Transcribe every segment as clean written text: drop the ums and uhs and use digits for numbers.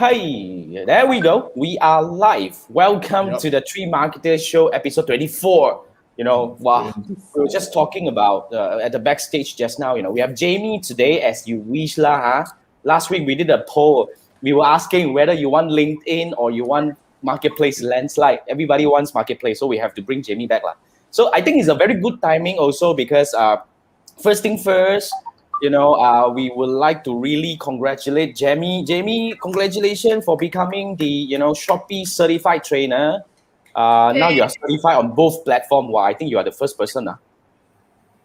Hey, there we go. We are live. Welcome to the Three Marketers Show, episode 24. Wow, we were just talking about at the backstage just now. We have Jamie today, as you wish lah. Huh? Last week we did a poll. We were asking whether you want LinkedIn or you want Marketplace landslide. Everybody wants Marketplace, so we have to bring Jamie back lah. So I think it's a very good timing also because first thing first. We would like to really congratulate Jamie. Jamie, congratulations for becoming the, Shopee certified trainer. Now you are certified on both platforms. Wow, I think you are the first person.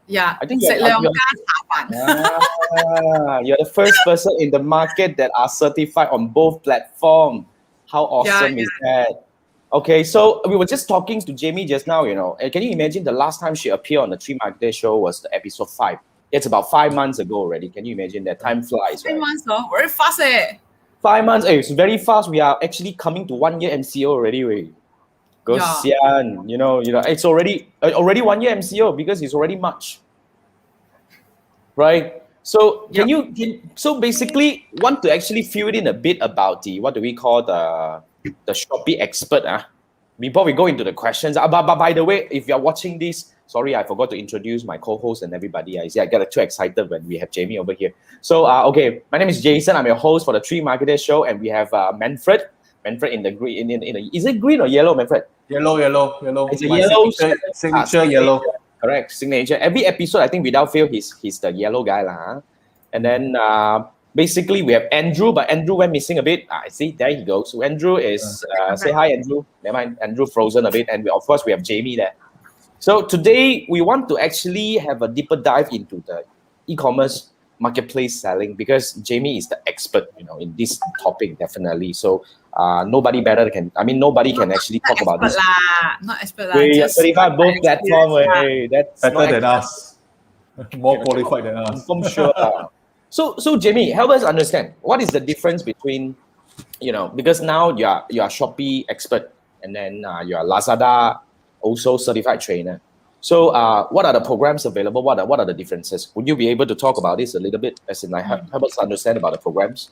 Yeah, I think you're the first person in the market that are certified on both platforms. How awesome is that? Okay, so we were just talking to Jamie just now, Can you imagine the last time she appeared on the Three Marketers Show was the episode 5? It's about 5 months ago already. Can you imagine that? Time flies, right? 5 months, very fast, 5 months, it's very fast. We are actually coming to 1 year MCO already, right? It's already 1 year MCO because it's already March, right? So so basically want to actually fill in a bit about the what do we call the Shopee expert, before we go into the questions. But by the way, if you're watching this. Sorry, I forgot to introduce my co-host and everybody. I get too excited when we have Jamie over here. So, okay, my name is Jason. I'm your host for the Three Marketers Show, and we have Manfred. Manfred in the green. Is it green or yellow, Manfred? Yellow. It's a yellow. Signature yellow. Correct, signature. Every episode, I think without fail, he's the yellow guy lah. And then basically we have Andrew, but Andrew went missing a bit. I see, there he goes. So Andrew is say hi, Andrew. Never mind, Andrew frozen a bit, and of course we have Jamie there. So today we want to actually have a deeper dive into the e-commerce marketplace selling because Jamie is the expert, in this topic definitely. So nobody can actually talk about this. Not expert We are certified both platforms. That's better than us. More qualified than us. I'm sure. So Jamie, help us understand what is the difference between, because now you are Shopee expert and then you are Lazada also certified trainer. So what are the programs available? What are the differences? Would you be able to talk about this a little bit, as in help us understand about the programs?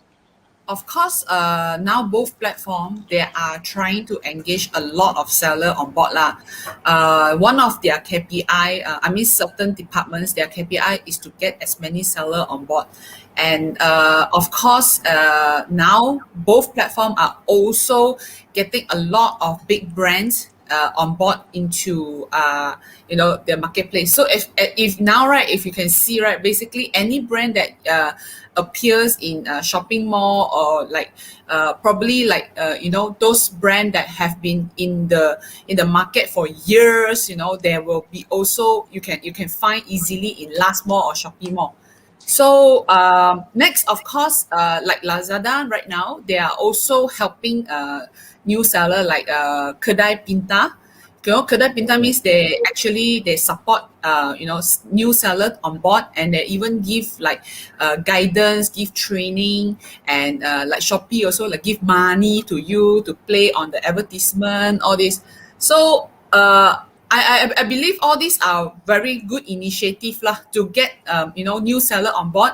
Of course, now both platforms, they are trying to engage a lot of seller on board lah. One of their KPI, certain departments, their KPI is to get as many seller on board. And of course, now both platforms are also getting a lot of big brands on board into their marketplace. So if now, right, if you can see, right, basically any brand that appears in a shopping mall or probably those brands that have been in the market for years, there will be also you can find easily in Last Mall or Shopee Mall. So next, of course, like Lazada right now, they are also helping new seller like Kedai Pintar. Kedai Pintar means they support new seller on board, and they even give guidance, give training, and like Shopee also give money to you to play on the advertisement, all this. So I believe all these are very good initiative lah to get new seller on board,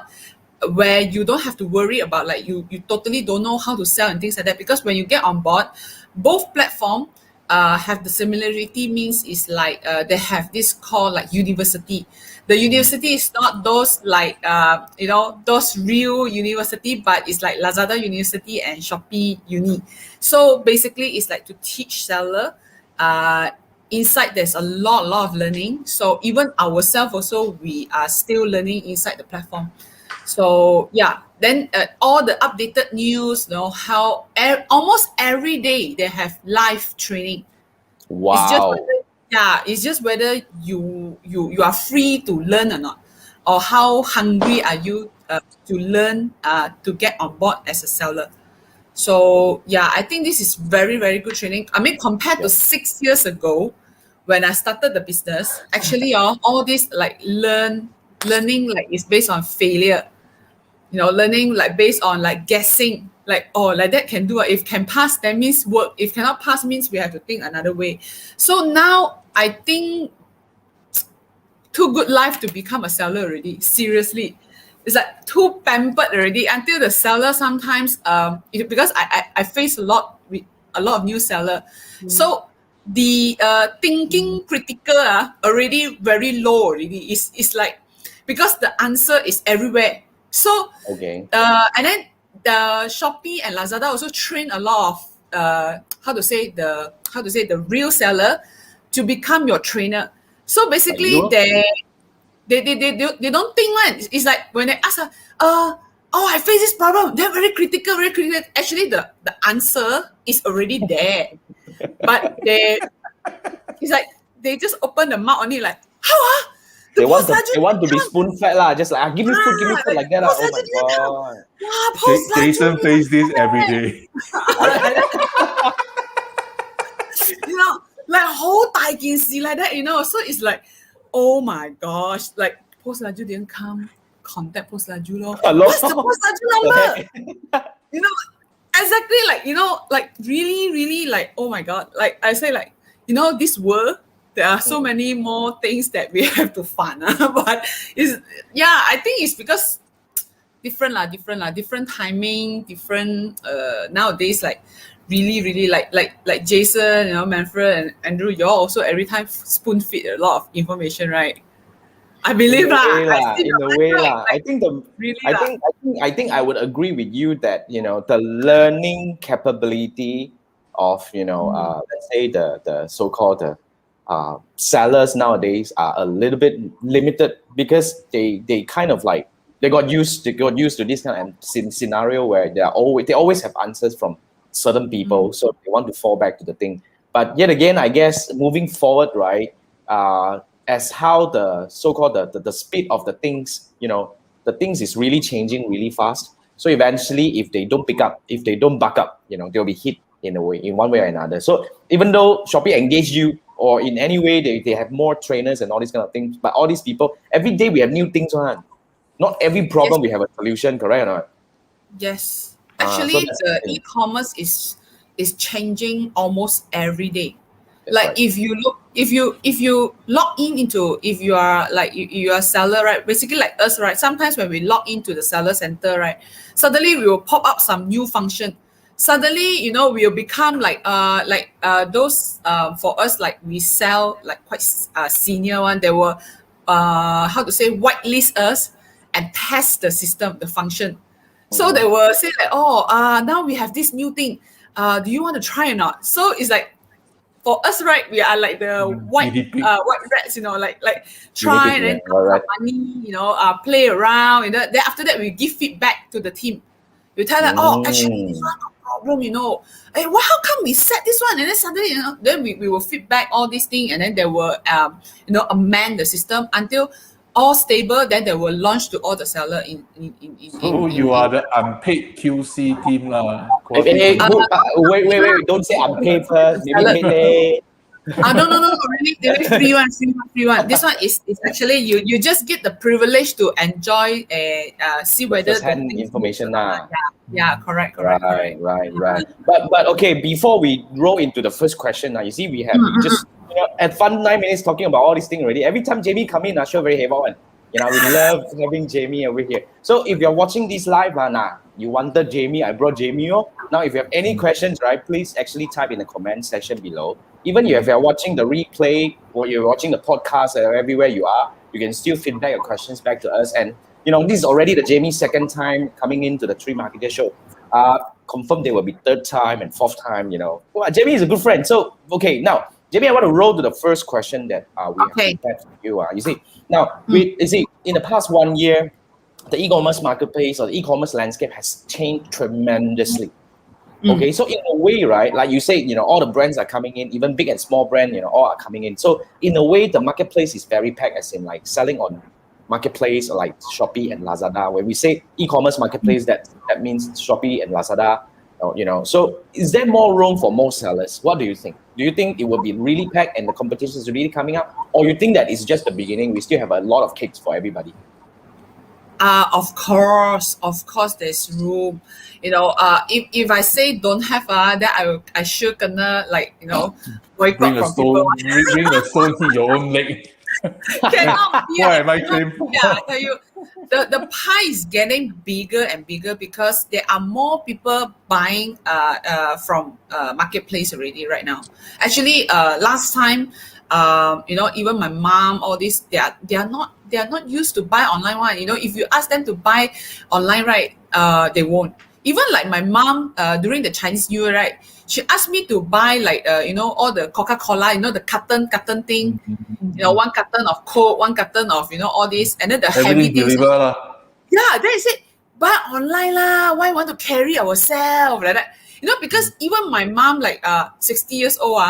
where you don't have to worry about you totally don't know how to sell and things like that, because when you get on board, both platform have the similarity, means is they have this called university. The university is not those those real university, but it's like Lazada University and Shopee Uni. So basically it's to teach seller. Inside there's a lot of learning. So even ourselves also, we are still learning inside the platform. So yeah, then all the updated news, how almost every day they have live training. Wow. It's just whether you are free to learn or not, or how hungry are you to learn to get on board as a seller. So yeah, I think this is very, very good training. Compared to 6 years ago, when I started the business, actually all this learning is based on failure. Learning based on guessing, that can do it. If can pass, that means work. If cannot pass, means we have to think another way. So now I think too good life to become a seller already. Seriously. it's like too pampered already until the seller sometimes because I face a lot of new seller, so the thinking critical already very low already. It's like because the answer is everywhere. So Okay. and then the Shopee and Lazada also train a lot of how to say the real seller to become your trainer. So basically you? they don't think one. It's like when they ask oh, I face this problem, they're very critical. Actually the answer is already there. But it's like they just open the mouth only like, how They want to be spoon fed lah, just like give me food like that. Oh my god. Jason face this every day. You know, like whole tai kin si like that, you know. So it's like, oh my gosh, like Post Laju didn't come, contact Post Laju lor. Hello? What's the Post Laju number? You know, exactly, like, you know, like really like, oh my god, like I say, like, you know, this world, there are so many more things that we have to find. But I think it's because different timing, different nowadays, like really like Jason, you know, Manfred and Andrew, you all also every time spoon feed a lot of information, right? I believe I think I would agree with you that, you know, the learning capability of, you know, let's say the so-called sellers nowadays are a little bit limited because they kind of like they got used to this kind of scenario where they always have answers from certain people, so they want to fall back to the thing. But yet again, I guess moving forward, right, as how the so-called the speed of the things, you know, the things is really changing really fast. So eventually, if they don't buck up, you know, they'll be hit in one way or another. So even though Shopee engage you, or in any way they have more trainers and all these kind of things, but all these people, every day we have new things on. Not every problem we have a solution, correct or not? Yes. Actually, So the e-commerce is changing almost every day. That's Like right. if you log in into, if you are like you are a seller, right? Basically like us, right? Sometimes when we log into the seller center, right? Suddenly we will pop up some new function. Suddenly, you know, we'll become like those for us, like we sell like quite senior one. They will how to say, whitelist us and test the system, the function. So they will say like, now we have this new thing. Do you want to try or not? So it's like, for us, right, we are like the white rats, you know, like try and then take money, you know, play around, and then after that we give feedback to the team. We tell them, actually this one no problem, you know. Hey, how come we set this one? And then suddenly, you know, then we will feedback all these things, and then they will you know, amend the system until all stable. Then they will launch to all the seller in you are the unpaid QC team lah. Wait, don't say unpaid first. Maybe paid. No, really, free one. This one is actually you just get the privilege to enjoy see whether the information correct. Right. But okay, before we roll into the first question, you see we have just, you know, at fun 9 minutes talking about all these things already. Every time Jamie come in, I show very heavy one. You know, we love having Jamie over here. So if you're watching this live, you wanted Jamie, I brought Jamie. Now, if you have any questions, right, please actually type in the comment section below. Even if you're watching the replay or you're watching the podcast or everywhere you are, you can still feedback your questions back to us. And, you know, this is already the Jamie's second time coming into the Three Marketer Show. Confirm there will be third time and fourth time, you know. Well, Jamie is a good friend. So, okay, now, Jamie, I want to roll to the first question that we have prepared for you. You see, now, in the past 1 year, the e-commerce marketplace or the e-commerce landscape has changed tremendously. Okay, so in a way, right, like you say, you know, all the brands are coming in, even big and small brand, you know, all are coming in. So in a way, the marketplace is very packed, as in like selling on marketplace or like Shopee and Lazada. When we say e-commerce marketplace, that means Shopee and Lazada, you know. So is there more room for more sellers? What do you think? Do you think it will be really packed and the competition is really coming up? Or you think that it's just the beginning, we still have a lot of cakes for everybody? Of course, there's room. You know, if I say don't have, then I sure gonna, like, you know, bring a stone to your own leg. Cannot be. Why am I shameful? Yeah, I tell you, the pie is getting bigger and bigger because there are more people buying from marketplace already right now. Actually, last time, even my mom, all this, they are not used to buy online one. If you ask them to buy online, right, they won't. Even like my mom, during the Chinese New Year, right, she asked me to buy like all the Coca-Cola, the carton thing, one carton of Coke, one carton of all this, and then the heavy Everything things. deliver lah. Yeah, then I said, buy online lah. Why want to carry ourselves like that? Because even my mom, like 60 years old,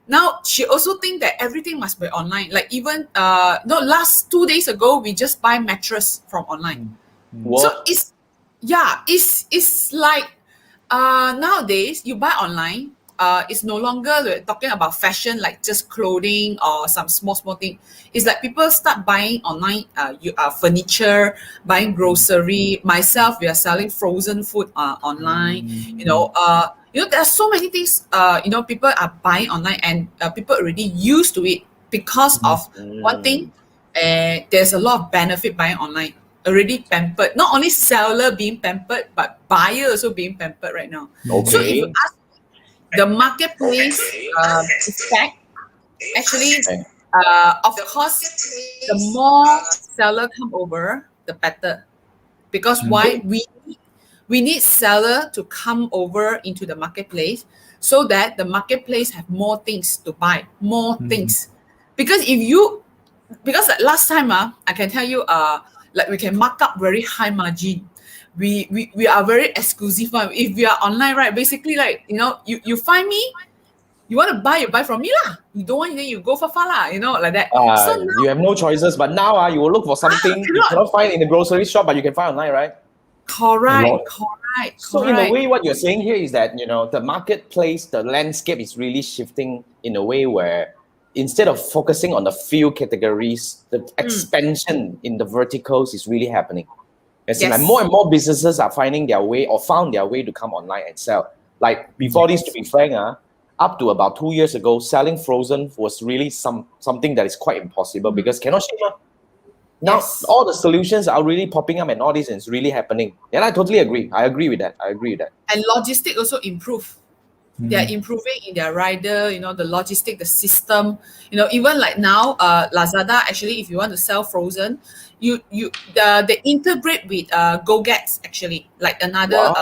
now she also think that everything must be online. Like even last 2 days ago, we just buy mattress from online. What? So it's like nowadays you buy online. It's no longer talking about fashion, like just clothing or some small thing. It's like people start buying online furniture, buying grocery. Myself, we are selling frozen food online. There are so many things. People are buying online, and people already used to it because of one thing. There's a lot of benefit buying online. Already pampered. Not only seller being pampered, but buyer also being pampered right now. Okay. So if you ask the marketplace effect, actually, of course, the more seller come over, the better. Because why? We need seller to come over into the marketplace so that the marketplace have more things to buy, more things. Because like last time, I can tell you, like we can mark up very high margin. We are very exclusive one. If we are online, right, basically, like, you find me, you want to buy, you buy from me lah. You don't want, then you go for far lah, like that. So now, you have no choices, but now you will look for something you cannot find in the grocery shop, but you can find online, right? correct. So in a way, what you're saying here is that the marketplace, the landscape is really shifting in a way where instead of focusing on the few categories, the expansion in the verticals is really happening. It's like more and more businesses are finding their way or found their way to come online and sell. Like before this, to be frank, up to about 2 years ago, selling frozen was really something that is quite impossible because cannot ship. Now all the solutions are really popping up and all this, and it's really happening. And I totally agree. I agree with that. And logistic also improve. They are improving in their rider, the logistic, the system. Even like now, Lazada, actually, if you want to sell frozen, they integrate with GoGets, actually, like another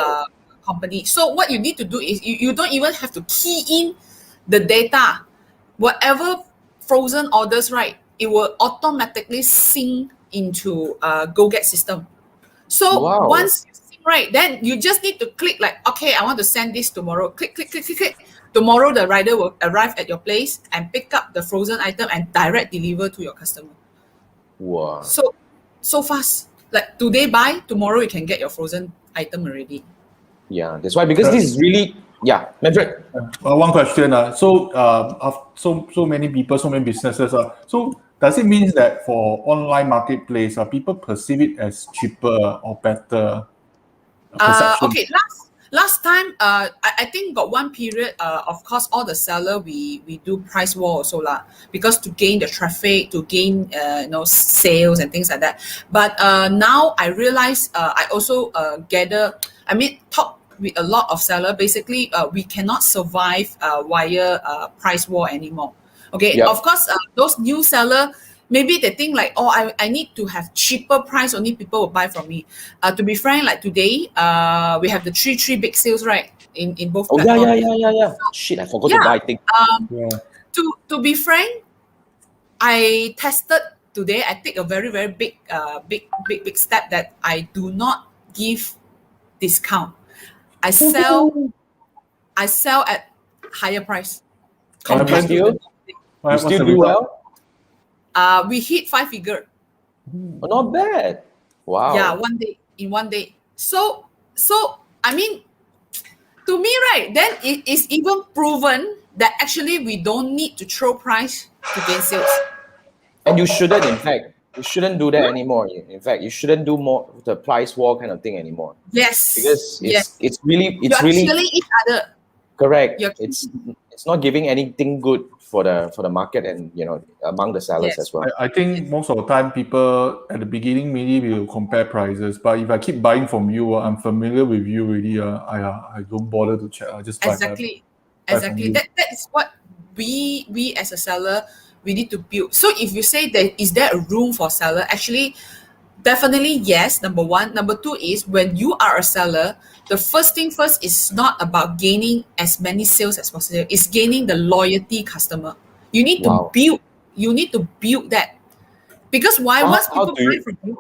company. So what you need to do is you don't even have to key in the data. Whatever frozen orders, right, it will automatically sync into GoGet system. So once you sync, right, then you just need to click like, okay, I want to send this tomorrow. Click. Tomorrow the rider will arrive at your place and pick up the frozen item and direct deliver to your customer. Wow. So fast. Like today buy, tomorrow you can get your frozen item already. Yeah, that's why, because this is really, Manfred. One question. So many people, so many businesses. So does it mean that for online marketplace, people perceive it as cheaper or better? Okay, last time, I think got one period, of course, all the seller, we do price war also lah, because to gain the traffic, to gain sales and things like that. But now I realize, I also talk with a lot of seller. Basically, we cannot survive via price war anymore. Okay, of course, those new seller, maybe they think like, I need to have cheaper price, only people will buy from me. To be frank, like today, we have the three big sales, right, in both platforms. Yeah. Shit, I forgot to buy things. To be frank, I tested today. I take a very, very big step that I do not give discount. I sell at higher price. You still do well? We hit 5-figure. Not bad. Wow. Yeah, in one day. So I mean, to me, right, then it is even proven that actually we don't need to throw price to gain sales. And you shouldn't, in fact. You shouldn't do that anymore. In fact, you shouldn't do more the price war kind of thing anymore. Yes. Because it's really killing each other. correct. It's not giving anything good for the market and among the sellers Yes. as well. I think most of the time people at the beginning maybe will compare prices, but if I keep buying from you, I'm familiar with you already. I don't bother to check. I just buy Exactly. buy from you. That is what we as a seller we need to build. So if you say that is there a room for seller, actually definitely yes, number one. Number two is when you are a seller, the first thing first is not about gaining as many sales as possible. It's gaining the loyalty customer. You need to Wow. build that. Because why? How- Once how people do you- buy from you,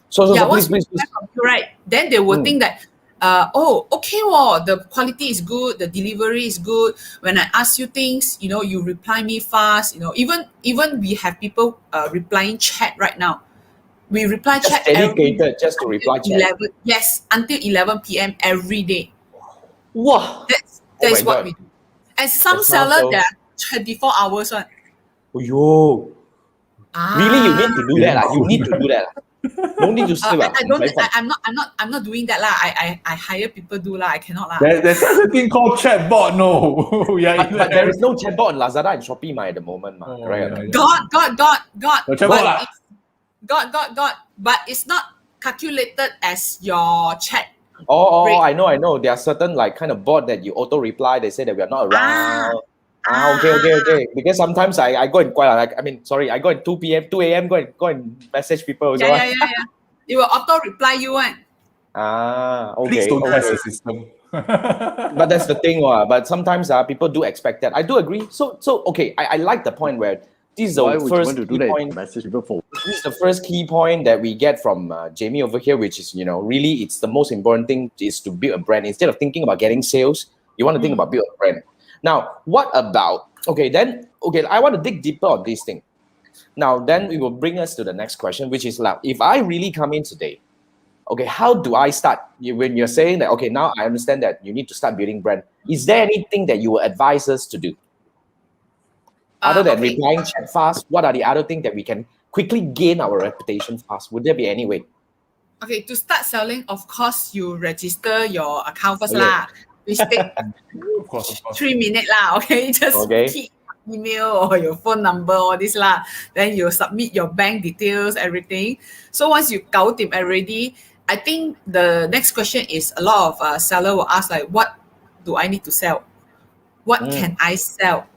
So once please. people buy from you, right? Then they will think that, okay, well, the quality is good, the delivery is good. When I ask you things, you reply me fast. Even we have people replying chat right now. We reply Just chat every dedicated just to until reply chat. 11. Yes, until 11 p.m. every day. Wow. That Oh my is what God. we do. And some That sounds seller so- that are 24 hours one. Yo. Really, you need to do that. Ah. You need to do that. No need to sleep. I don't. Very fun. I'm not doing that lah. I hire people do lah. I cannot lah. There's such a thing called chatbot. No, yeah, But there is no chatbot on Lazada and Shopee at the moment, Oh, correct? yeah, yeah. God. No chatbot lah. God. But it's not calculated as your chat. Oh, Great. I know. There are certain kind of bot that you auto reply. They say that we are not around. Okay. Because sometimes I go and I go at 2 p.m., 2 a.m. go and message people also. Yeah. It will auto reply you one. Please Okay. don't test Okay. the system. But that's the thing, but sometimes people do expect that. I do agree. So okay, I like the point where this is the Why would you first want to do key that? point. Message people for This is the first key point that we get from Jamie over here, which is really it's the most important thing is to build a brand. Instead of thinking about getting sales, you want to think about build a brand. Now, what about I want to dig deeper on this thing. Now, then we will bring us to the next question, which is if I really come in today, okay, how do I start? When you're saying that, okay, now I understand that you need to start building brand. Is there anything that you would advise us to do? Other than Okay. replying chat fast, what are the other things that we can quickly gain our reputation fast? Would there be any way? Okay, to start selling, of course, you register your account first Okay. lah. Which take Of course. 3 minutes lah. Okay, just Okay. key email or your phone number, all this lah. Then you submit your bank details, everything. So once you搞定already, I think the next question is a lot of seller will ask what do I need to sell? What can I sell?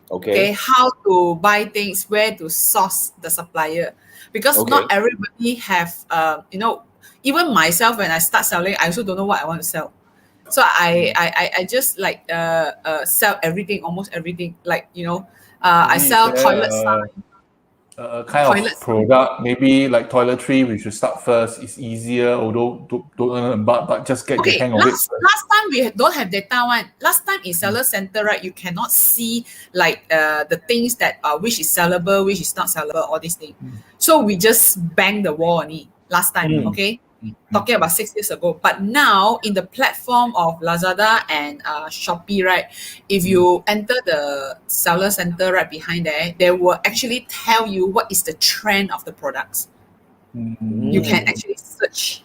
Okay, how to buy things, where to source the supplier, because not everybody have even myself when I start selling, I also don't know what I want to sell. So I just sell everything, almost everything. I sell toilet sign. A kind Toilet. of product, maybe like toiletry, we should start first. It's easier, although don't earn but just get the Okay, hang of it. last time we don't have data one. Last time in seller center, right, you cannot see the things that which is sellable, which is not sellable, all these things. So we just bang the wall on it last time, okay? Talking about 6 years ago. But now in the platform of Lazada and Shopee, right, if you enter the seller center right behind there, they will actually tell you what is the trend of the products. You can actually search.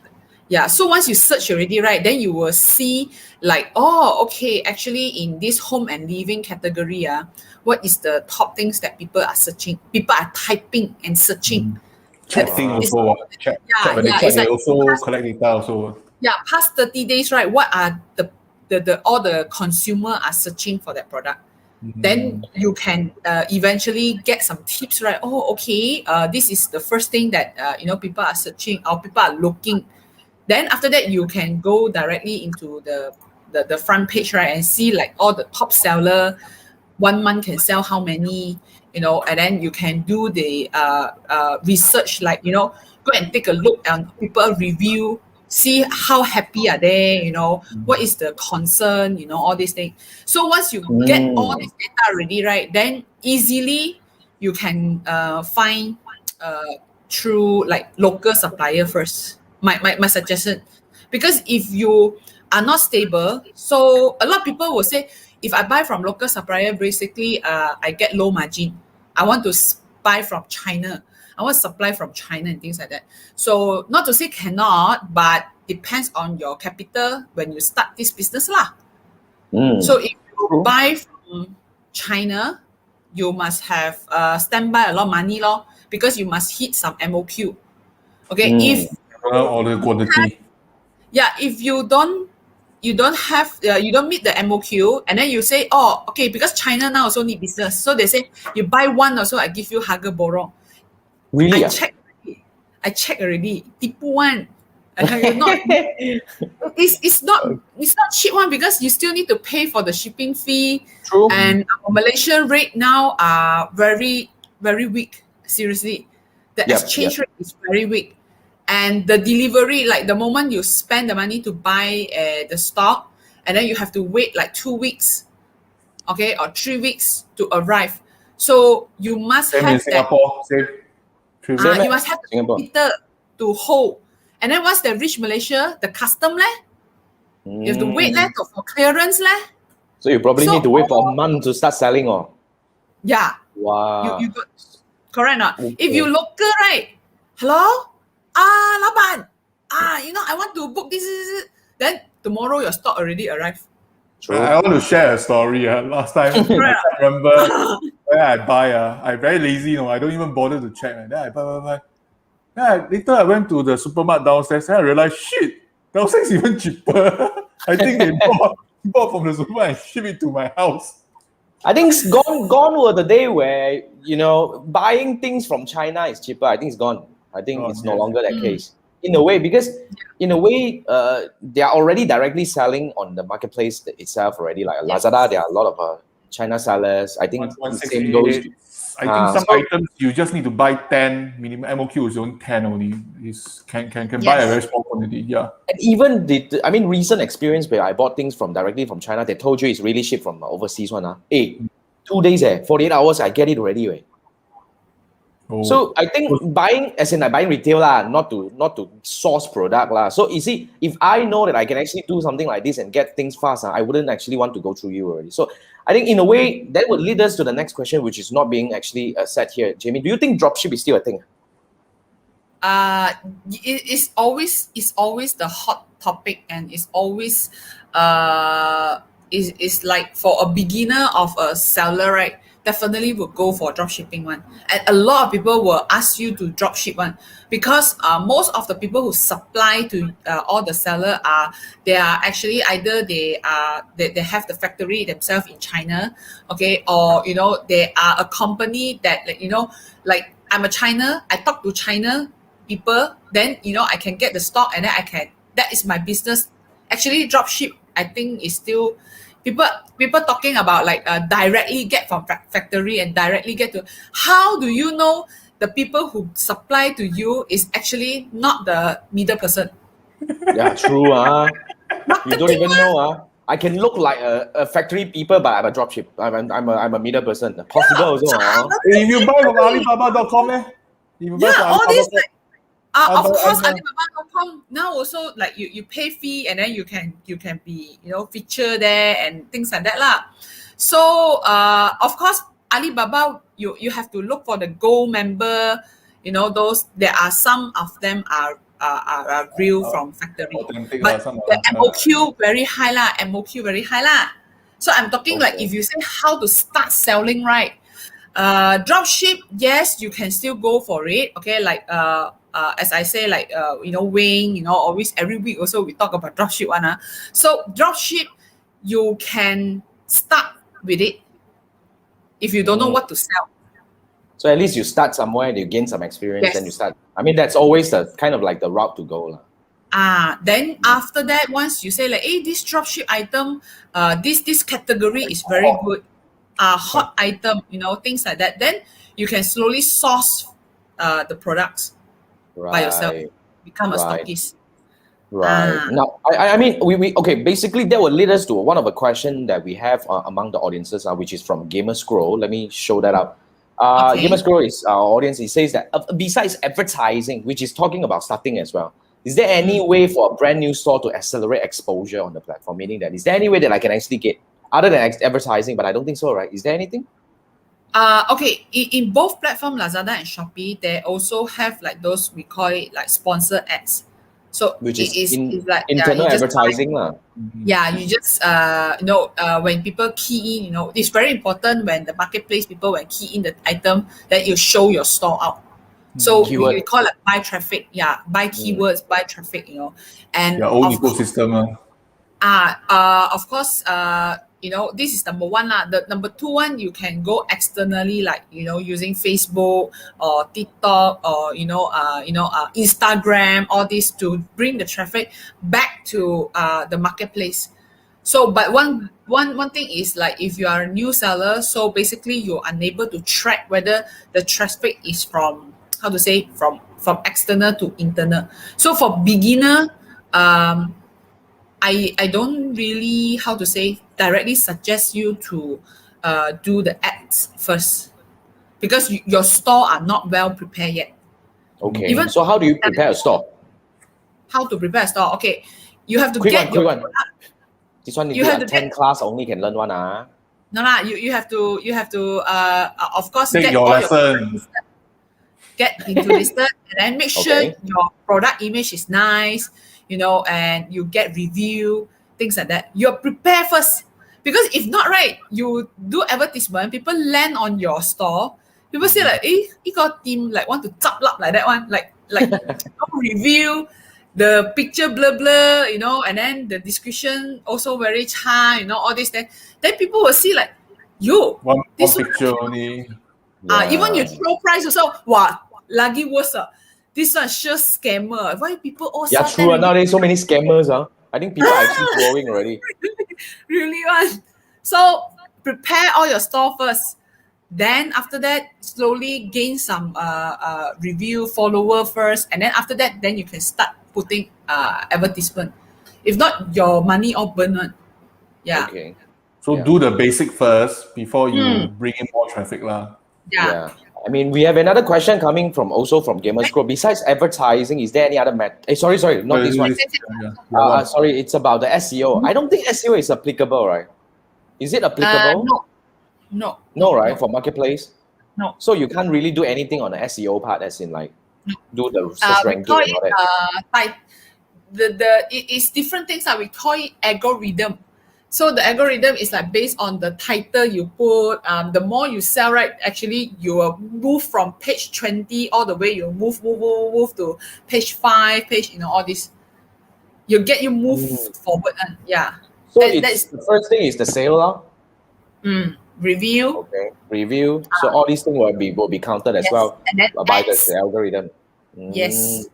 Yeah, so once you search already, right, then you will see actually in this home and living category, what is the top things that people are searching? People are typing and searching. Chatting also. Chat. When they chat, it's they like also collect data also. Yeah, past 30 days, right? What are the all the consumer are searching for that product? Then you can eventually get some tips, right? This is the first thing that people are searching or people are looking. Then after that, you can go directly into the front page, right, and see all the top seller. 1 month can sell how many, and then you can do the research, go and take a look and people review, see how happy are they, what is the concern, all these things. So once you get all this data already, right, then easily you can find through local supplier first. My suggestion, because if you are not stable, so a lot of people will say, if I buy from local supplier, basically I get low margin. I want to buy from China. I want to supply from China and things like that. So not to say cannot, but depends on your capital when you start this business lah. So if you buy from China, you must have stand by a lot of money because you must hit some MOQ. Okay, if Order quantity. if you don't have you don't meet the MOQ, and then you say, oh, okay, because China now also need business, so they say you buy one also, I give you harga borong. Really? I check already. Tipu one. Not, it's not cheap one because you still need to pay for the shipping fee. True. And our Malaysian rate now are very, very weak. Seriously, the exchange rate is very weak, and the delivery, like the moment you spend the money to buy the stock, and then you have to wait like 2 weeks, okay, or 3 weeks to arrive. So you must Same have in Singapore. Same. you must have the meter to hold. And then once they reach Malaysia, the custom you have to wait for clearance So you probably need to wait for a month to start selling Yeah. Wow. You got, correct or not? Okay. If you local, right? Hello? Laban. I want to book this. Then tomorrow your stock already arrived. True. I want to share a story. Last time, I remember where I buy. I very lazy, I don't even bother to check. Then I buy. Then later I went to the supermarket downstairs and I realized, shit, downstairs is even cheaper. I think they bought from the supermarket and ship it to my house. I think it's gone were the day where, buying things from China is cheaper. I think it's gone. I think it's no longer that case. In a way, because they are already directly selling on the marketplace itself already. Like Lazada, there are a lot of China sellers. I think the same goes. I think some items you just need to buy 10 minimum. MOQ is only 10 only. Can buy a very small quantity. Yeah. And even recent experience where I bought things directly from China, they told you it's really shipped from overseas one. 2 days 48 hours I get it already. Right? Oh. So I think buying retail not to source product So you see, if I know that I can actually do something like this and get things fast, I wouldn't actually want to go through you already. So I think in a way that would lead us to the next question, which is not being actually said here. Jamie, do you think dropship is still a thing? It's always the hot topic, and it's always is like for a beginner of a seller, right? Definitely would go for dropshipping one. And a lot of people will ask you to dropship one because most of the people who supply to all the seller they are actually either they have the factory themselves in China, okay, or they are a company that like I'm a China, I talk to China people, then I can get the stock and then that is my business. Actually, dropship I think is still people talking about like directly get from factory and directly get to. How do you know the people who supply to you is actually not the middle person? Yeah, true. You don't even know. I can look like a factory people, but I'm a dropship. I'm a middle person. Possible also. If you buy from Alibaba.com, all these of course, Alibaba.com now also like you pay fee and then you can be feature there and things like that lah. So of course Alibaba you have to look for the gold member. Those there are some of them are real from factory, but the MOQ very high lah. MOQ very high lah. So I'm talking like if you say how to start selling, right? Dropship, yes, you can still go for it. Okay, like as I say, like Wing, always every week also we talk about dropship one. So dropship, you can start with it if you don't know what to sell. So at least you start somewhere, you gain some experience, and you start. I mean, that's always the kind of like the route to go. Then after that, once you say like, hey, this dropship item, this category is very good, hot item, things like that, then you can slowly source the products by yourself, become a stockist. Right. Now, I mean, we okay. Basically, that will lead us to one of the questions that we have among the audiences, which is from Gamer Scroll. Let me show that up. Gamer Scroll is our audience. He says that besides advertising, which is talking about starting as well, is there any way for a brand new store to accelerate exposure on the platform? Meaning that is there any way that I can actually get other than advertising? But I don't think so, right? Is there anything? Okay, in both platforms, Lazada and Shopee, they also have like those, we call it like sponsor ads. So Which it is is like internal you just advertising lah. yeah, you just when people key in, it's very important when the marketplace people when key in the item that you show your store out. So Keyword. we call it buy traffic, buy keywords, buy traffic, and Your own of course, ecosystem. of course, this is number one lah. The number two one, you can go externally, like using Facebook or TikTok or Instagram, all this to bring the traffic back to the marketplace. So, but one thing is like if you are a new seller, so basically you're unable to track whether the traffic is from from external to internal. So for beginner, I don't really directly suggest you to do the ads first because your store are not well prepared yet. Okay. So how do you prepare a store? How to prepare a store? Okay, you have to Quick get one. product. This one You you have have to 10 class only can learn one. No lah, you have to of course Take get your all lesson. get into listed and then make sure Okay. your product image is nice, and you get review, things like that. You're prepared first. Because if not, right, you do advertisement, people land on your store, people say like, got team like want to chop up like that one, like no review, the picture blur, and then the description also very high, all this then people will see like, One this picture only. even you throw price also, wow, lagi worse. This one sure scammer. Why people all Yeah, sudden true. Nowadays so many scammers. I think people are actually growing already. really one. So prepare all your store first. Then after that, slowly gain some review follower first, and then after that, then you can start putting advertisement. If not, your money all burn one. Yeah. Okay. So Yeah. do the basic first before you bring in more traffic lah. Yeah. I mean, we have another question coming from Gamers Group. Besides advertising, is there any other sorry, not this one. Sorry, it's about the SEO. I don't think SEO is applicable, right? Is it applicable? No. No, right? For marketplace? No. So you can't really do anything on the SEO part, as in like do the search We ranking call and all that. it's different things. We call it algorithm. So the algorithm is like based on the title you put. The more you sell, right, actually you will move from page 20 all the way. You move to page 5, all this. You move forward. Yeah. So the first thing is the sale now. Review. Okay. Review. So all these things will be counted as well and then by ads. the algorithm. Yes.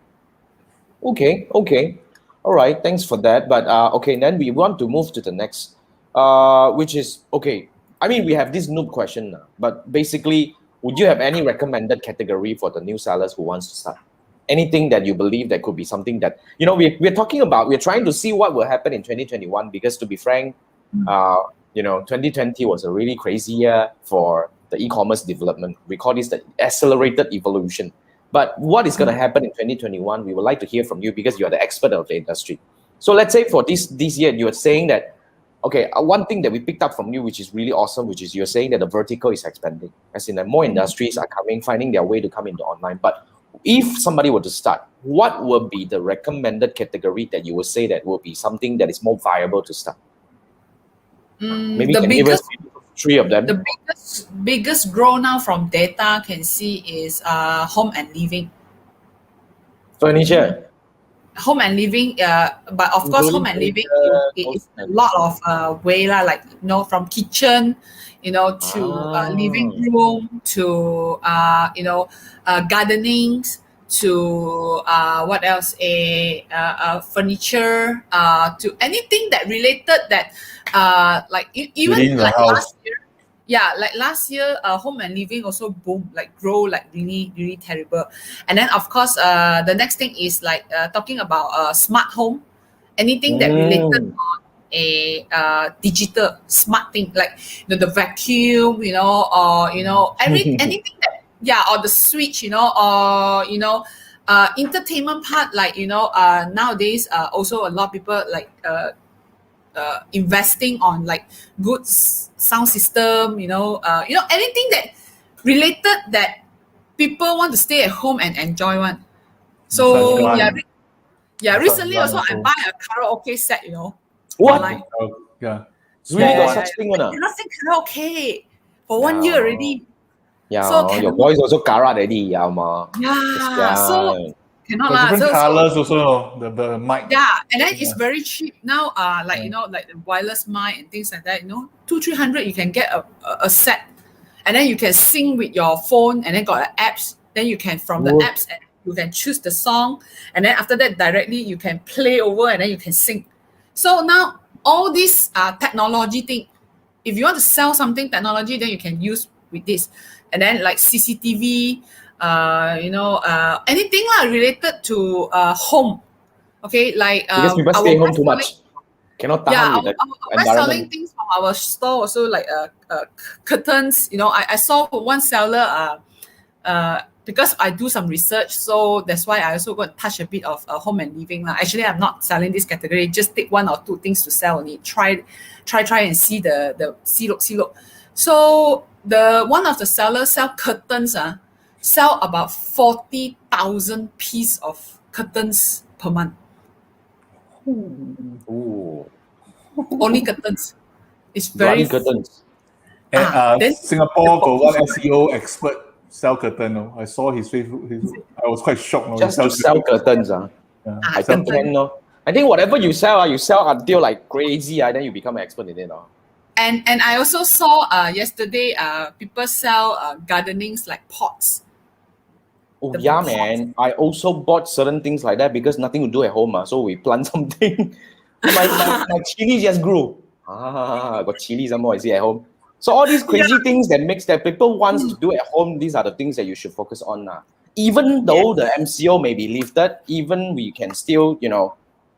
Okay. All right. Thanks for that. But okay, then we want to move to the next, which is okay. I mean, we have this noob question now, but basically, would you have any recommended category for the new sellers who wants to start? Anything that you believe that could be something that we're talking about. We're trying to see what will happen in 2021 because, to be frank, 2020 was a really crazy year for the e-commerce development. We call this the accelerated evolution. But what is going to happen in 2021? We would like to hear from you because you are the expert of the industry. So let's say for this year, you are saying that, okay, one thing that we picked up from you, which is really awesome, which is you're saying that the vertical is expanding, as in that more industries are finding their way to come into online. But if somebody were to start, what would be the recommended category that you would say that will be something that is more viable to start? Maybe The can give us 3 of them. The biggest growth now from data can see is home and living. Furniture. Home and living, but of course, home and living is a lot of way lah. Like from kitchen, to living room, to gardening, to what else? Furniture, to anything that related that like even like last year. Yeah, like last year, home and living also boom, like grow like really, really terrible. And then of course, the next thing is like talking about smart home, anything that related on a digital smart thing like the vacuum, or anything that or the switch, or entertainment part like nowadays also a lot of people like investing on like good sound system, anything that related that people want to stay at home and enjoy one. So Yeah, I recently thought also I buy a karaoke set, What? online. Yeah. Really got Yeah. such thing, I one? cannot sing karaoke for 1 Yeah. year already. Yeah, So your cannot. voice also karat already, yeah, ma. Yeah, so Yeah. cannot Got lah. different So colors also, the mic. yeah, and then it's Yeah. very cheap now. Like like the wireless mic and things like that. 200-300 you can get a set, and then you can sing with your phone, and then got apps. Then you can from the What? apps and you can choose the song, and then after that directly you can play over, and then you can sing. So now all this technology thing, if you want to sell something technology, then you can use with this, and then like CCTV, anything related to home. Okay, like Because people our stay home too best-selling, much. Cannot yeah, tahan with the our best-selling environment. things from our store also like curtains. I saw one seller because I do some research, so that's why I also got touch a bit of home and living lah. Actually, I'm not selling this category. Just take one or two things to sell only. Try and see the see look. So the one of the sellers sell curtains. Sell about 40,000 piece of curtains per month. Ooh, Only curtains. It's bloody very curtains. And then Singapore the got one boxes, SEO expert sell curtain. No? I saw his Facebook. I was quite shocked. No? He Just to sells sell curtains. Yeah. I think curtain. can, no. I think whatever you sell, you sell until like crazy, then you become an expert in it. No? And I also saw yesterday people sell gardenings like pots. Oh The yeah, pots. man. I also bought certain things like that because nothing to do at home. So we plant something. my chili just grew. Got chili some more, I see at home. So all these crazy things that makes that people wants to do at home, these are the things that you should focus on now. Even though the MCO may be lifted, even we can still,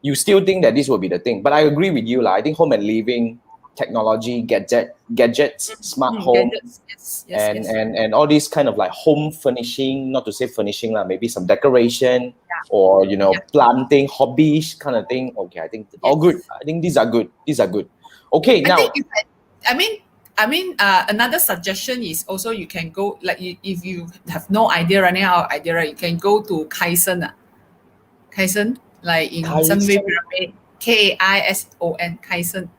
you still think that this will be the thing. But I agree with you. I think home and living, technology, gadgets, smart home, Gadgets. and, Yes. and all these kind of like home furnishing, not to say furnishing, maybe some decoration or planting, hobbies kind of thing. Okay, I think all good. I think these are good. Okay, now I think another suggestion is also you can go if you have no idea running out of idea, right? You can go to Kaisen. Kaisen, like in Sunway Kaisen. Pyramid, Kaison, Kaisen.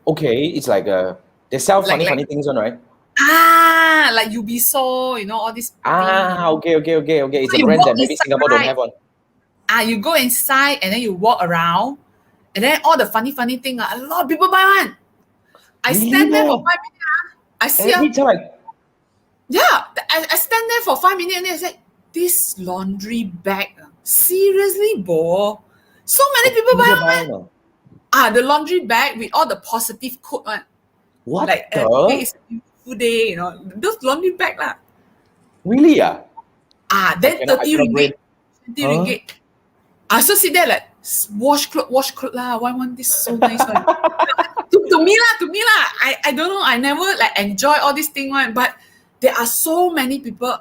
Okay, it's like they sell funny things on, right? Like Ubisoft, all these things. Okay. It's So a you brand walk that maybe inside, Singapore don't have one. You go inside and then you walk around, and then all the funny thing. A lot of people buy one. I stand there for 5 minutes. I see every time. I stand there for 5 minutes and then I said, this laundry bag, seriously, bo? So many people buy one. The laundry bag with all the positive quote one. What Like the? today is a beautiful day, those laundry bag lah. Really? Then 30 ringgit, 20 ringgit. I also sit there like wash clothes lah. Why want this so nice one? to me lah. I don't know. I never enjoy all this thing one, but there are so many people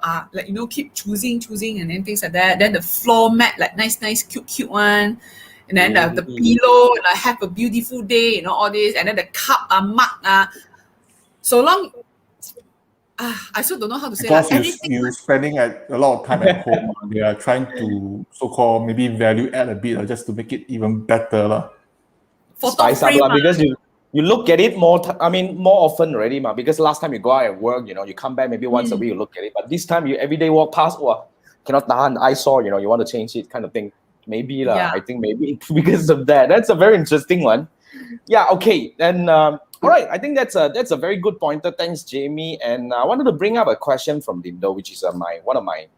keep choosing and then things like that. Then the floor mat nice cute one, and then the pillow have a beautiful day. All this, and then the cup mug so long. I also don't know how to say that. Because you're spending a lot of time at home. They are trying to so-called maybe value add a bit just to make it even better. Spice up because you look at it more often already, because last time you go out and work, you come back maybe once a week, you look at it. But this time you every day walk past, cannot tahan, I saw, you want to change it kind of thing. Maybe I think maybe because of that. That's a very interesting one. Yeah, okay. And all right, I think that's a very good pointer. Thanks, Jamie. And I wanted to bring up a question from Dindo, which is one of my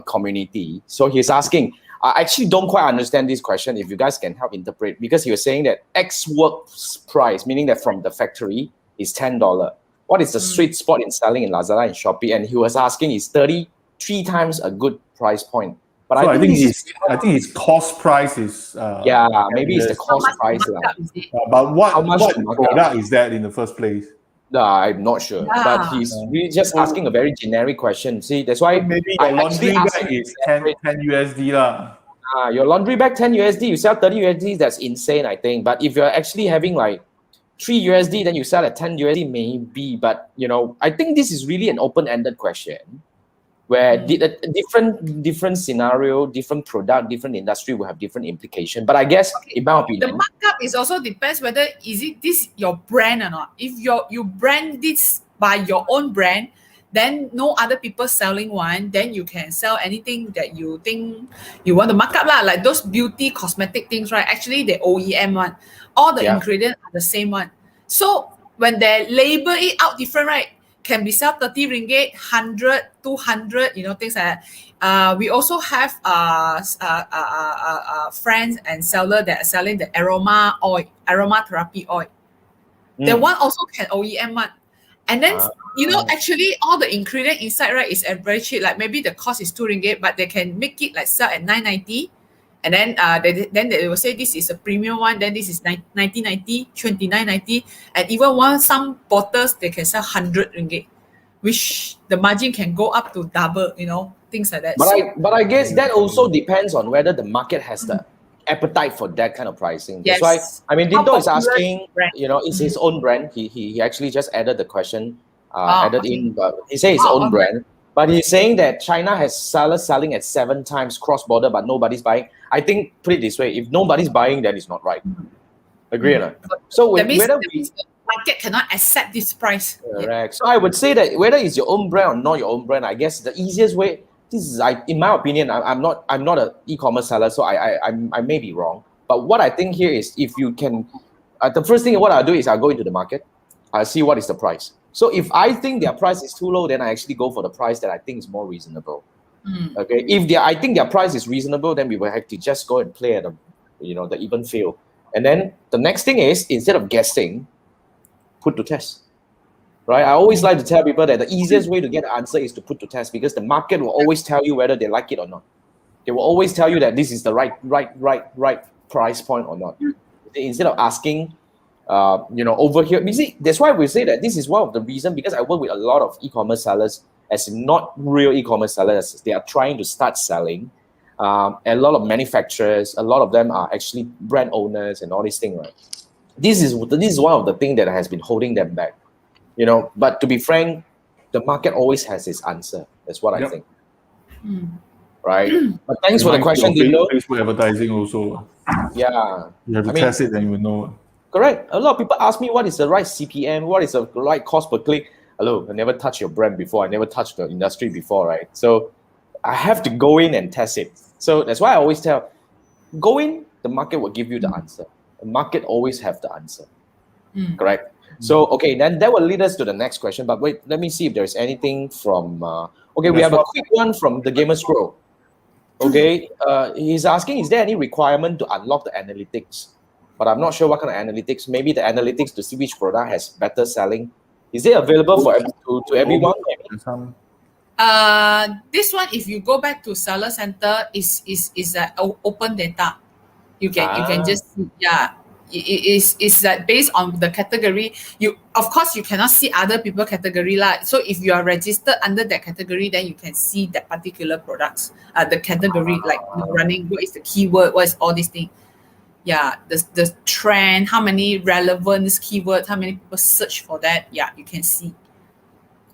community. So he's asking, I actually don't quite understand this question. If you guys can help interpret, because he was saying that X works price, meaning that from the factory, is $10. What is the sweet spot in selling in Lazada and Shopee? And he was asking, is 33 times a good price point? But so I think his cost price is maybe it's the cost price but what product is that in the first place? I'm not sure, but he's really just asking a very generic question. See, that's why maybe your laundry bag is 10 USD lah. Your laundry bag 10 USD, you sell 30 USD. That's insane, I think. But if you're actually having like 3 USD, then you sell at 10 USD, maybe. But I think this is really an open-ended question. where different scenario, different product, different industry will have different implication. But I guess, in my opinion, the markup is also depends whether is it this your brand or not. If you brand this by your own brand, then no other people selling one, then you can sell anything that you think you want to mark up lah. Like those beauty cosmetic things, right? Actually, the OEM one, all the ingredients are the same one. So when they label it out different, right? Can be sell 30 ringgit, 100, 200, things like that. We also have friends and seller that are selling the aromatherapy oil. The one also can OEM one. And then, actually all the ingredient inside, right, is very cheap. Like maybe the cost is 2 ringgit, but they can make it like sell at 9.90. And then they will say this is a premium one, then this is 19.90, 29.90, and even some bottles they can sell 100 ringgit, which the margin can go up to double, things like that. But I guess that also depends on whether the market has the appetite for that kind of pricing. Yes. That's why Dinto is asking, it's his own brand. He actually just added the question, in, but he says his own brand. But he's saying that China has sellers selling at 7 times cross-border, but nobody's buying. I think, put it this way, if nobody's buying, then it's not right. Agree or not? So that means the market cannot accept this price. Correct. So I would say that whether it's your own brand or not your own brand, I guess the easiest way, in my opinion, I'm not an e-commerce seller, so I may be wrong. But what I think here is, if you can, the first thing what I'll do is I'll go into the market, I'll see what is the price. So if I think their price is too low, then I actually go for the price that I think is more reasonable. Okay. If I think their price is reasonable, then we will have to just go and play at the even field. And then the next thing is, instead of guessing, put to test. Right? I always like to tell people that the easiest way to get an answer is to put to test, because the market will always tell you whether they like it or not. They will always tell you that this is the right price point or not. Instead of asking, over here, you see, that's why we say that this is one of the reasons, because I work with a lot of e-commerce sellers, as not real e-commerce sellers. They are trying to start selling. A lot of manufacturers, a lot of them are actually brand owners and all these things, right? This is one of the things that has been holding them back. But to be frank, the market always has its answer. That's what I think. Right? But thanks for the question, Dindo. Facebook advertising also. Yeah. You have to test it, then you will know. Correct. A lot of people ask me what is the right CPM, what is the right cost per click. Hello, I never touched your brand before. I never touched the industry before, right? So I have to go in and test it. So that's why I always tell, go in, the market will give you the answer. The market always have the answer. Correct? So, okay, then that will lead us to the next question. But wait, let me see if there's anything from... we have a quick one from the Gamer Scroll. Okay, he's asking, is there any requirement to unlock the analytics? But I'm not sure what kind of analytics. Maybe the analytics to see which product has better selling. Is it available to everyone? This one, if you go back to Seller Center, is open data. You can just it's that based on the category. Of course you cannot see other people category lah. So if you are registered under that category, then you can see that particular products. The category, like running, what is the keyword, what is all these things. Yeah, the trend, how many relevance keywords, how many people search for that. Yeah, you can see.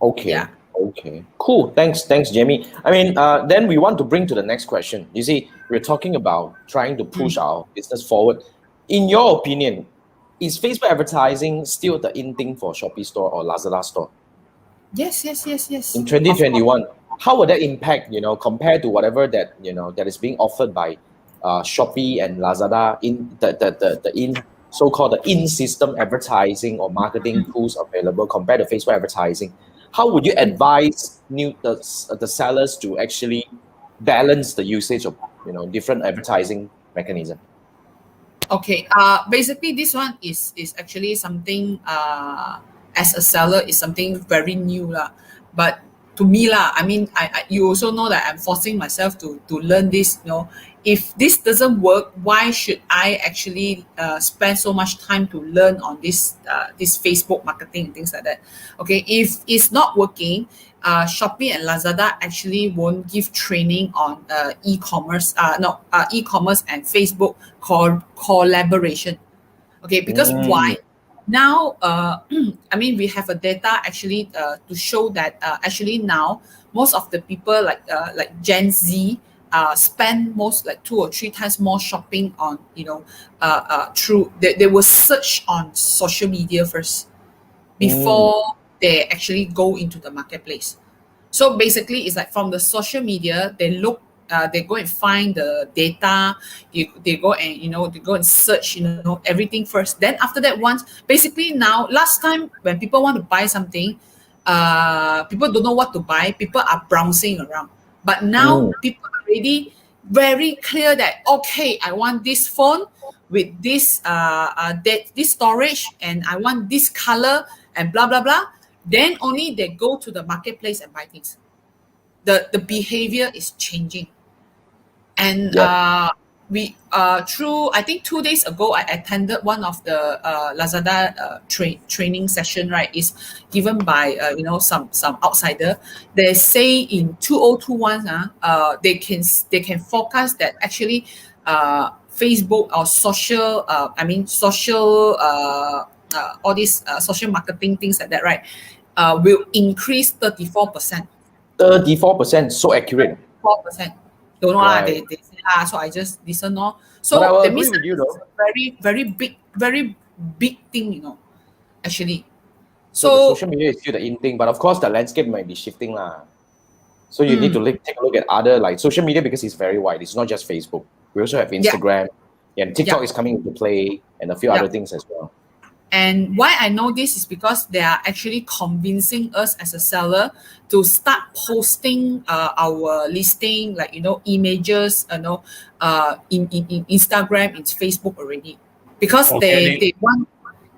Okay. Yeah. Okay. Cool. Thanks, Jamie. Then we want to bring to the next question. You see, we're talking about trying to push our business forward. In your opinion, is Facebook advertising still the in thing for Shopee store or Lazada store? Yes. In 2021, how would that impact, compared to whatever that, that is being offered by Shopee and Lazada in the so-called the in-system advertising or marketing tools available compared to Facebook advertising? How would you advise the sellers to actually balance the usage of different advertising mechanism? Okay. Basically, this one is actually something as a seller is something very new lah. But to me lah, I you also know that I'm forcing myself to learn this. If this doesn't work, why should I actually spend so much time to learn on this Facebook marketing and things like that? Okay, if it's not working, Shopee and Lazada actually won't give training on e-commerce and Facebook collaboration. Okay, because why? now, I mean, we have a data actually to show that actually now most of the people like Gen Z spend most like 2 or 3 times more shopping on through they will search on social media first before they actually go into the marketplace. So basically, it's like from the social media, they look, they go and find the data. They go and they go and search everything first. Then after that, once basically now, last time when people want to buy something, people don't know what to buy. People are browsing around, but now people are already very clear that okay, I want this phone with this this storage, and I want this color and blah blah blah. Then only they go to the marketplace and buy things. The behavior is changing, and we through I think 2 days ago I attended one of the Lazada training session, right? Is given by some outsider. They say in 2021 they can forecast that actually Facebook or social all these social marketing things like that, right, will increase 34%. 34%, so accurate. 4%. Don't know lah. Right. They say so I just listen no. So But I will that agree means with you, it's though. a very big thing, actually. So the So social media is still the in thing, but of course the landscape might be shifting lah. So you need to take a look at other like social media because it's very wide. It's not just Facebook. We also have Instagram, and TikTok is coming into play, and a few other things as well. And why I know this is because they are actually convincing us as a seller to start posting our listing, like images, in Instagram, in Facebook already, because they want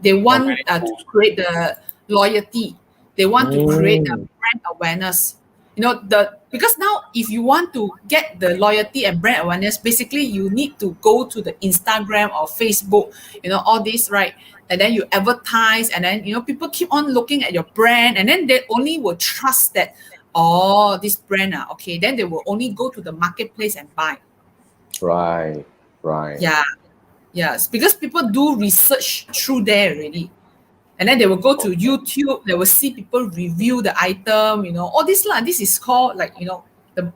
to create the loyalty. They want to create a brand awareness. Because now if you want to get the loyalty and brand awareness, basically you need to go to the Instagram or Facebook, all this, right? And then you advertise, and then people keep on looking at your brand, and then they only will trust that this brand okay, then they will only go to the marketplace and buy. Right. Yes, because people do research through there already. And then they will go to YouTube, they will see people review the item, all this lah. This is called the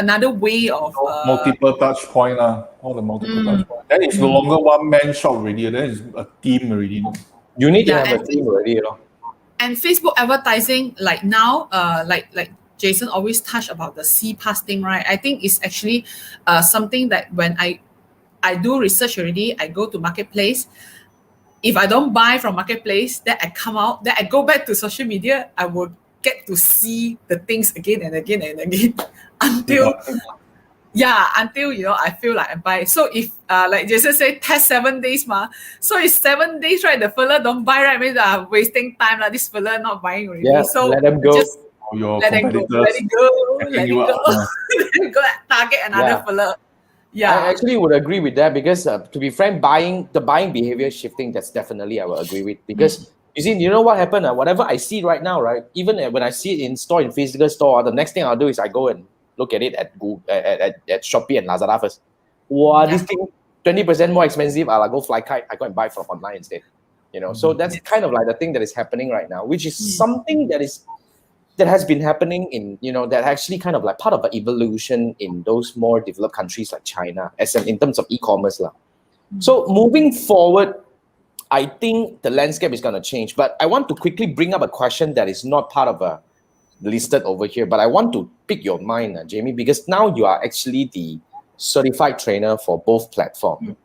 another way of multiple touch point all the multiple touch point. Then it's no longer one man shop already. Then it's a team already. You need to have a team already, And Facebook advertising, like now, like Jason always touched about the CPass thing, right? I think it's actually something that when I do research already, I go to marketplace. If I don't buy from marketplace, then I come out, then I go back to social media, I will get to see the things again and again and again until I feel like I buy. So if like Jason said, test 7 days so it's 7 days, right? The fella don't buy, right? Means wasting time lah. This fella not buying already. Yeah, so let them go. Just let it go. Let it go. Target another fella. Yeah, I actually would agree with that because to be frank, the buying behavior shifting, that's definitely I will agree with, because you see, what happened? Whatever I see right now, right? Even when I see it in store, in physical store, the next thing I'll do is I go and look at it at Google, at Shopee and Lazada first. Wow, this thing 20% more expensive. I'll go fly kite. I go and buy from online instead. So that's kind of like the thing that is happening right now, which is something that has been happening in, that actually kind of like part of an evolution in those more developed countries like China, in terms of e-commerce. So moving forward, I think the landscape is going to change. But I want to quickly bring up a question that is not part of a listed over here, but I want to pick your mind, Jamie, because now you are actually the certified trainer for both platforms.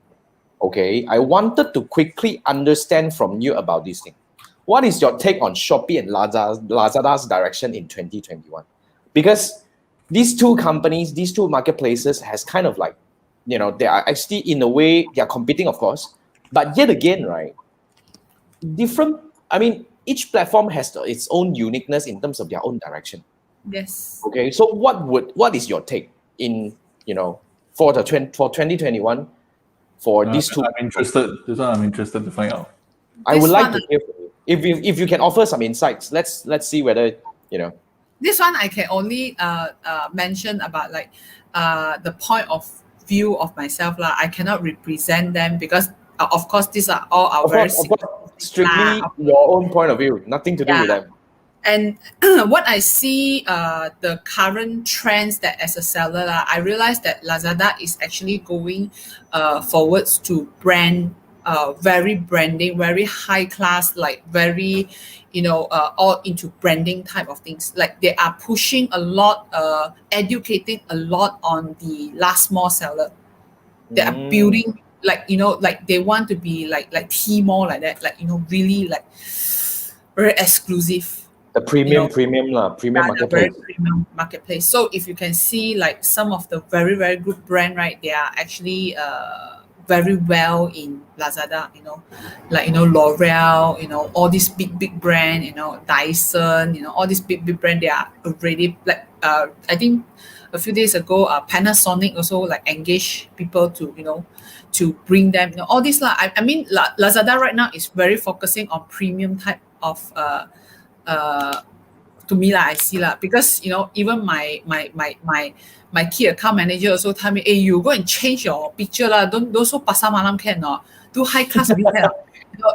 Okay, I wanted to quickly understand from you about this thing. What is your take on Shopee and Lazada's direction in 2021? Because these two companies, these two marketplaces has kind of like, they are actually in a way, they are competing, of course, but yet again, right, each platform has its own uniqueness in terms of their own direction. Yes. Okay, so what is your take in, for 2021 for these two? I'm interested. This one I'm interested to find out. I would like to hear from you. If you can offer some insights, let's see whether This one I can only mention about like the point of view of myself lah. I cannot represent them because of course these are all our strictly your own point of view, nothing to do with them. And what I see, the current trends that as a seller, I realize that Lazada is actually going forwards to brand, very branding, very high class, like very, all into branding type of things. Like they are pushing a lot, educating a lot on the last mall seller. They are building like they want to be like Tmall like that, like really like very exclusive. The premium marketplace. Very premium marketplace. So if you can see like some of the very, very good brand, right, they are actually very well in Lazada, like L'Oreal, all these big brand, Dyson, all these big brand, they are already like I think a few days ago Panasonic also like engage people to to bring them, all this I mean Lazada right now is very focusing on premium type of to me I see because even my key account manager also tell me, hey, you go and change your picture don't so pasar malam can not do high class retail.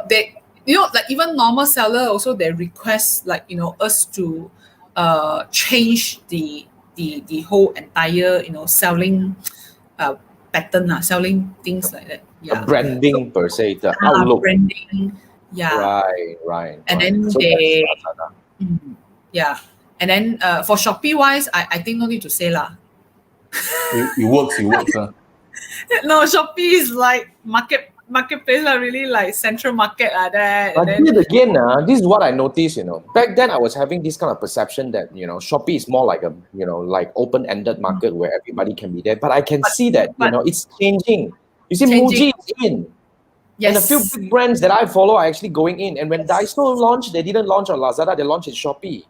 They like even normal seller also they request like us to change the whole entire selling pattern selling things like that. A branding per se, the outlook. Branding. Right. And then so they and then for Shopee wise, I think no need to say lah. It works. No, Shopee is like marketplace really like central market that. But then again, this is what I noticed. Back then I was having this kind of perception that Shopee is more like a like open-ended market where everybody can be there. But I can see that it's changing. You see, Muji is in. Yes. And a few big brands that I follow are actually going in. And when Daiso launched, they didn't launch on Lazada, they launched in Shopee.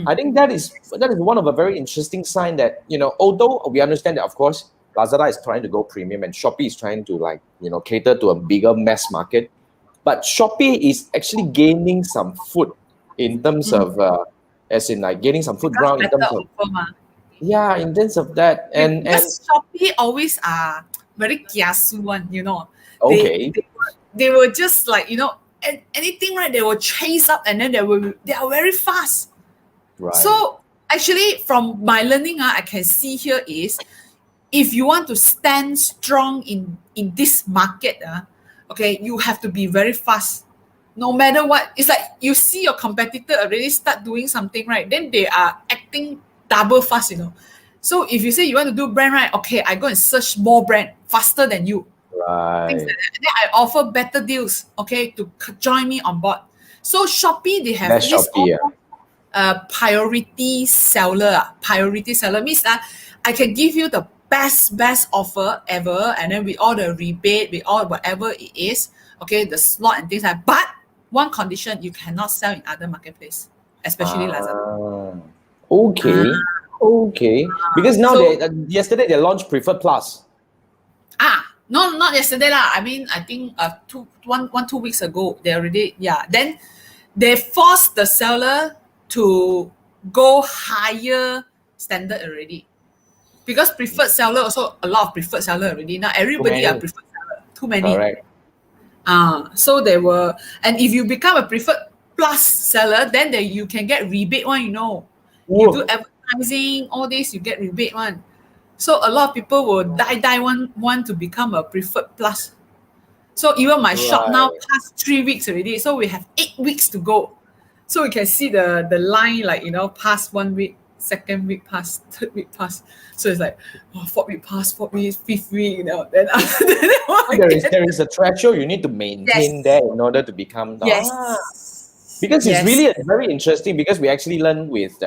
I think that is one of a very interesting sign that, although we understand that, of course, Lazada is trying to go premium and Shopee is trying to cater to a bigger mass market. But Shopee is actually gaining some foot in terms of, as in like gaining some foot ground in terms of, in terms of that. And Shopee always are very kiasu one, Okay. They were just like, anything, right? They will chase up and then they are very fast. Right. So actually from my learning, I can see here is if you want to stand strong in this market, okay, you have to be very fast. No matter what, it's like you see your competitor already start doing something, right? Then they are acting double fast, So if you say you want to do brand, right? Okay, I go and search more brand faster than you. Right. Things like that. And then I offer better deals, okay, to join me on board. So Shopee, they have That's this Shopee, priority seller. Priority seller means I can give you the best offer ever, and then with all the rebate, with all whatever it is, okay, the slot and things like that. But one condition, you cannot sell in other marketplace, especially Lazada. Okay. Because now yesterday they launched Preferred Plus. No, not yesterday lah. I mean, I think 2 weeks ago they already Then they forced the seller to go higher standard already, because preferred seller also a lot of preferred seller already. Now everybody are preferred seller. Too many. Correct. So they were, and if you become a preferred plus seller, then you can get rebate one. You do advertising, all this, you get rebate one. So a lot of people will die want to become a preferred plus. So even my shop now past 3 weeks already. So we have 8 weeks to go. So we can see the line like past 1 week, second week past, third week past. So it's like fourth week past, fourth week, fifth week. Then there is a threshold you need to maintain there in order to become. Because it's really very interesting, because we actually learn with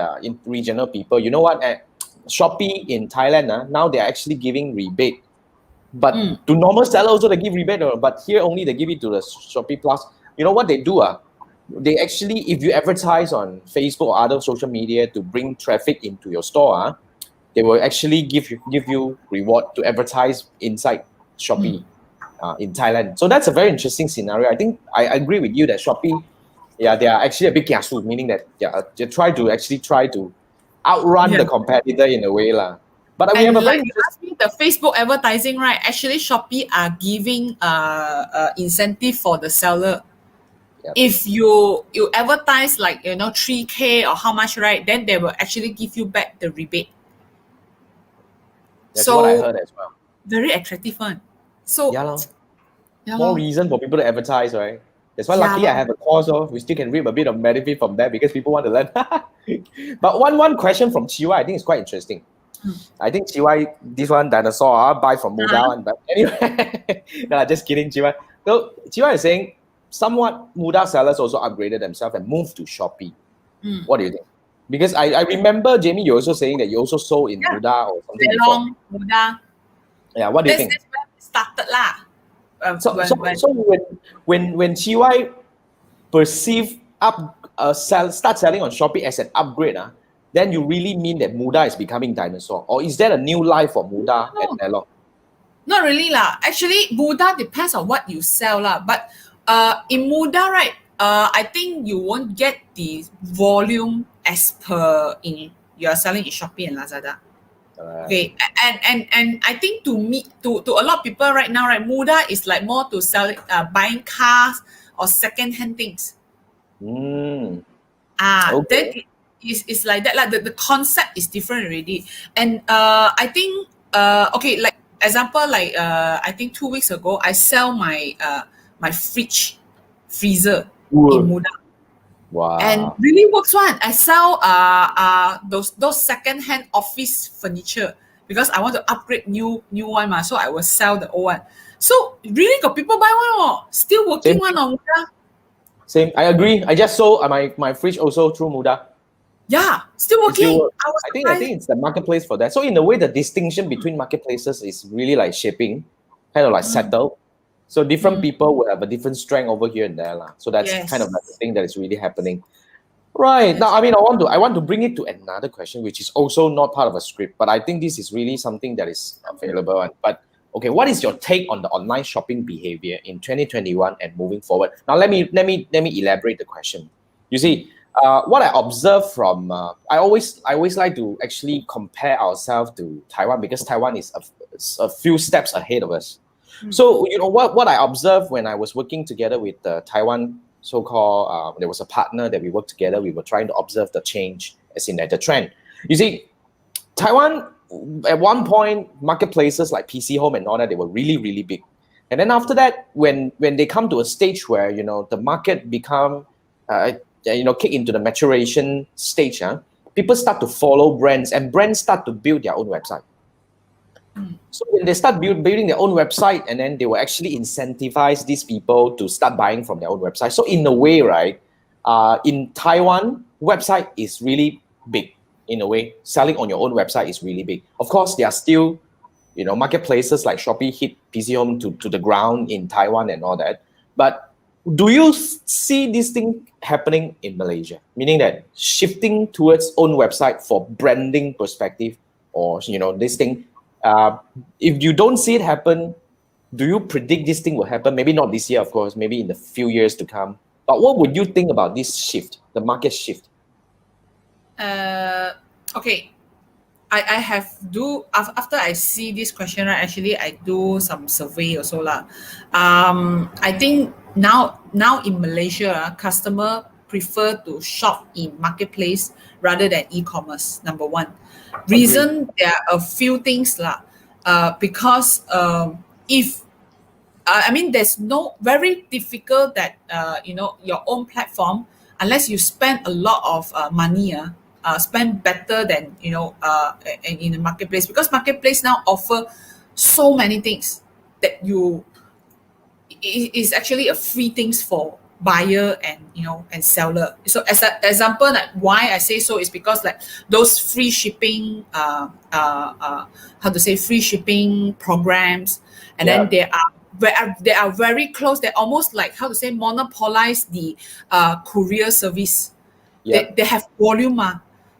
regional people. You know what? At Shopee in Thailand, now they're actually giving rebate. But to normal seller also they give rebate, but here only they give it to the Shopee Plus. You know what they do? They actually, if you advertise on Facebook or other social media to bring traffic into your store, they will actually give you reward to advertise inside Shopee in Thailand. So that's a very interesting scenario. I think I agree with you that Shopee, they are actually a big kiasu, meaning that they try to outrun the competitor in a way lah. But we have a very the Facebook advertising, right? Actually, Shopee are giving incentive for the seller. Yep. If you advertise like 3K or how much, right? Then they will actually give you back the rebate. That's what I So heard as well. very attractive one. So Yeah, lor. yeah, More lor. reason for people to advertise, right? That's why Yeah, luckily I lor. have a course, we still can reap a bit of benefit from that because people want to learn. But one question from Chiwa, I think is quite interesting. I think Chiwa, this one dinosaur, buy from Muda one, but anyway, no, just kidding, Chiwa. So Chiwa is saying somewhat Muda sellers also upgraded themselves and moved to Shopee. What do you think? Because I remember, Jamie, you're also saying that you also sold in Yeah. Muda or something before. Long, Muda. Yeah, what do you That's think? where it started lah. So when Chiwa perceive start selling on Shopee as an upgrade, then you really mean that Muda is becoming dinosaur, or is that a new life for Muda No. and Nello? Not really lah. Actually, Muda depends on what you sell lah. But in Muda, right, I think you won't get the volume as per in you are selling in Shopee and Lazada. Okay, and I think to a lot of people right now, right, Muda is like more to sell buying cars or second-hand things. Okay. Then it's like that. Like the concept is different already. And I think okay, like example, like I think 2 weeks ago, I sell my my freezer in Muda. Wow. And really works one. I sell those second-hand office furniture because I want to upgrade new one so I will sell the old one. So really got people buy one still working one on Muda. Same, I agree. I just sold my fridge also through Muda. Yeah, still working. I think it's the marketplace for that. So in a way, the distinction between marketplaces is really like shaping, kind of like settled. So different people will have a different strength over here and there. So that's kind of like the thing that is really happening. Right. Now, I mean, I want to bring it to another question, which is also not part of a script, but I think this is really something that is available. But okay, what is your take on the online shopping behavior in 2021 and moving forward? Now, let me elaborate the question. You see, what I observe from I always like to actually compare ourselves to Taiwan because Taiwan is a few steps ahead of us. So what I observed when I was working together with Taiwan so-called there was a partner that we worked together. We were trying to observe the change as in the trend. You see, Taiwan at one point marketplaces like PC Home and all that, they were really, really big. And then after that, when they come to a stage where the market become kick into the maturation stage, people start to follow brands and brands start to build their own website. So when they start building their own website, and then they will actually incentivize these people to start buying from their own website. So in a way, right, in Taiwan, website is really big. In a way, selling on your own website is really big. Of course, there are still, marketplaces like Shopee hit PC Home to the ground in Taiwan and all that. But do you see this thing happening in Malaysia? Meaning that shifting towards own website for branding perspective, or this thing. If you don't see it happen, do you predict this thing will happen? Maybe not this year, of course, maybe in the few years to come. But what would you think about this shift, the market shift? Okay. I have after I see this question, right, actually I do some survey also lah. I think now in Malaysia, customer prefer to shop in marketplace rather than e-commerce. Number one. Reason there are a few things lah. Because if I mean there's no very difficult that your own platform, unless you spend a lot of money spend better than in the marketplace, because marketplace now offer so many things that is actually a free things for buyer and seller. So as an example, like why I say so is because like those free shipping free shipping programs, and then they are very close. They're almost like monopolize the courier service. They have volume.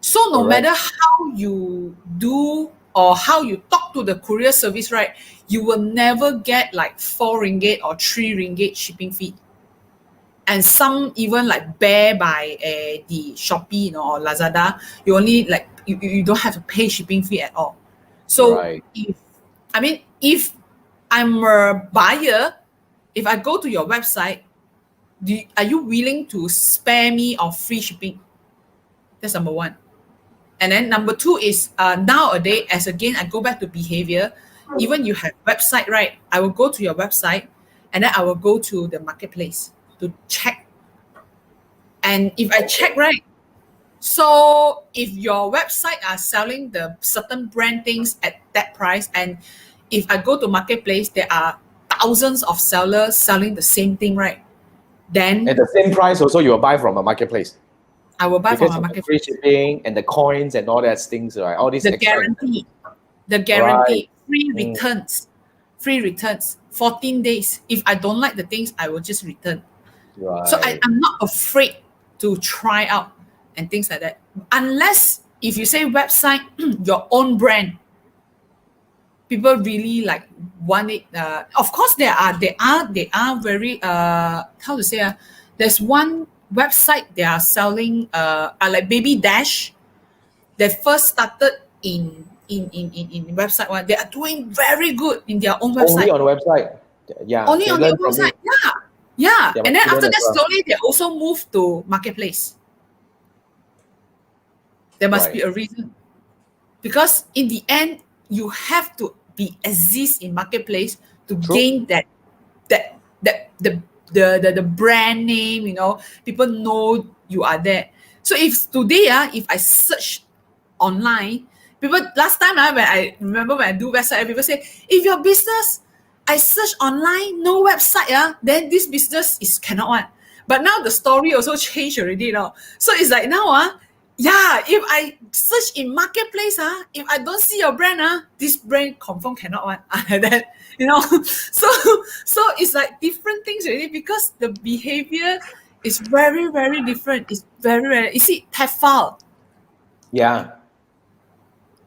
So no matter how you do or how you talk to the courier service, right, you will never get like 4 ringgit or 3 ringgit shipping fee. And some even like bear by the Shopee or Lazada, you only like you don't have to pay shipping fee at all. So if I'm a buyer, if I go to your website, are you willing to spare me of free shipping? That's number one. And then number two is nowadays, as again, I go back to behavior. Even you have website, right? I will go to your website and then I will go to the marketplace to check. And if I check, right? So if your website are selling the certain brand things at that price, and if I go to marketplace, there are thousands of sellers selling the same thing, right? Then At the same price, also you will buy from a marketplace. I will buy Because from a of the marketplace. free shipping and the coins and all that things, right? All these The extra. guarantee, Right. free returns, 14 days. If I don't like the things, I will just return. Right. So I'm not afraid to try out and things like that. Unless if you say website, your own brand, people really like want it. Of course, they are very how to say. There's one website they are selling like Baby Dash. They first started in website one. They are doing very good in their own website. Only on the website. Yeah. Only they on their learn from website. it. Yeah. Yeah, And then but after as that, well. slowly they also moved to marketplace. There must be a reason. Because in the end, you have to exist in marketplace to True. gain the brand name, people know you are there. So if today, if I search online, people last time when I remember when I do website, people say, if your business, I search online, no website, then this business is cannot one. But now the story also changed already, So it's like now, if I search in marketplace, if I don't see your brand, this brand confirm cannot one. That so it's like different things already because the behavior is very, very different. It's very, very. You see, Tefal, Yeah.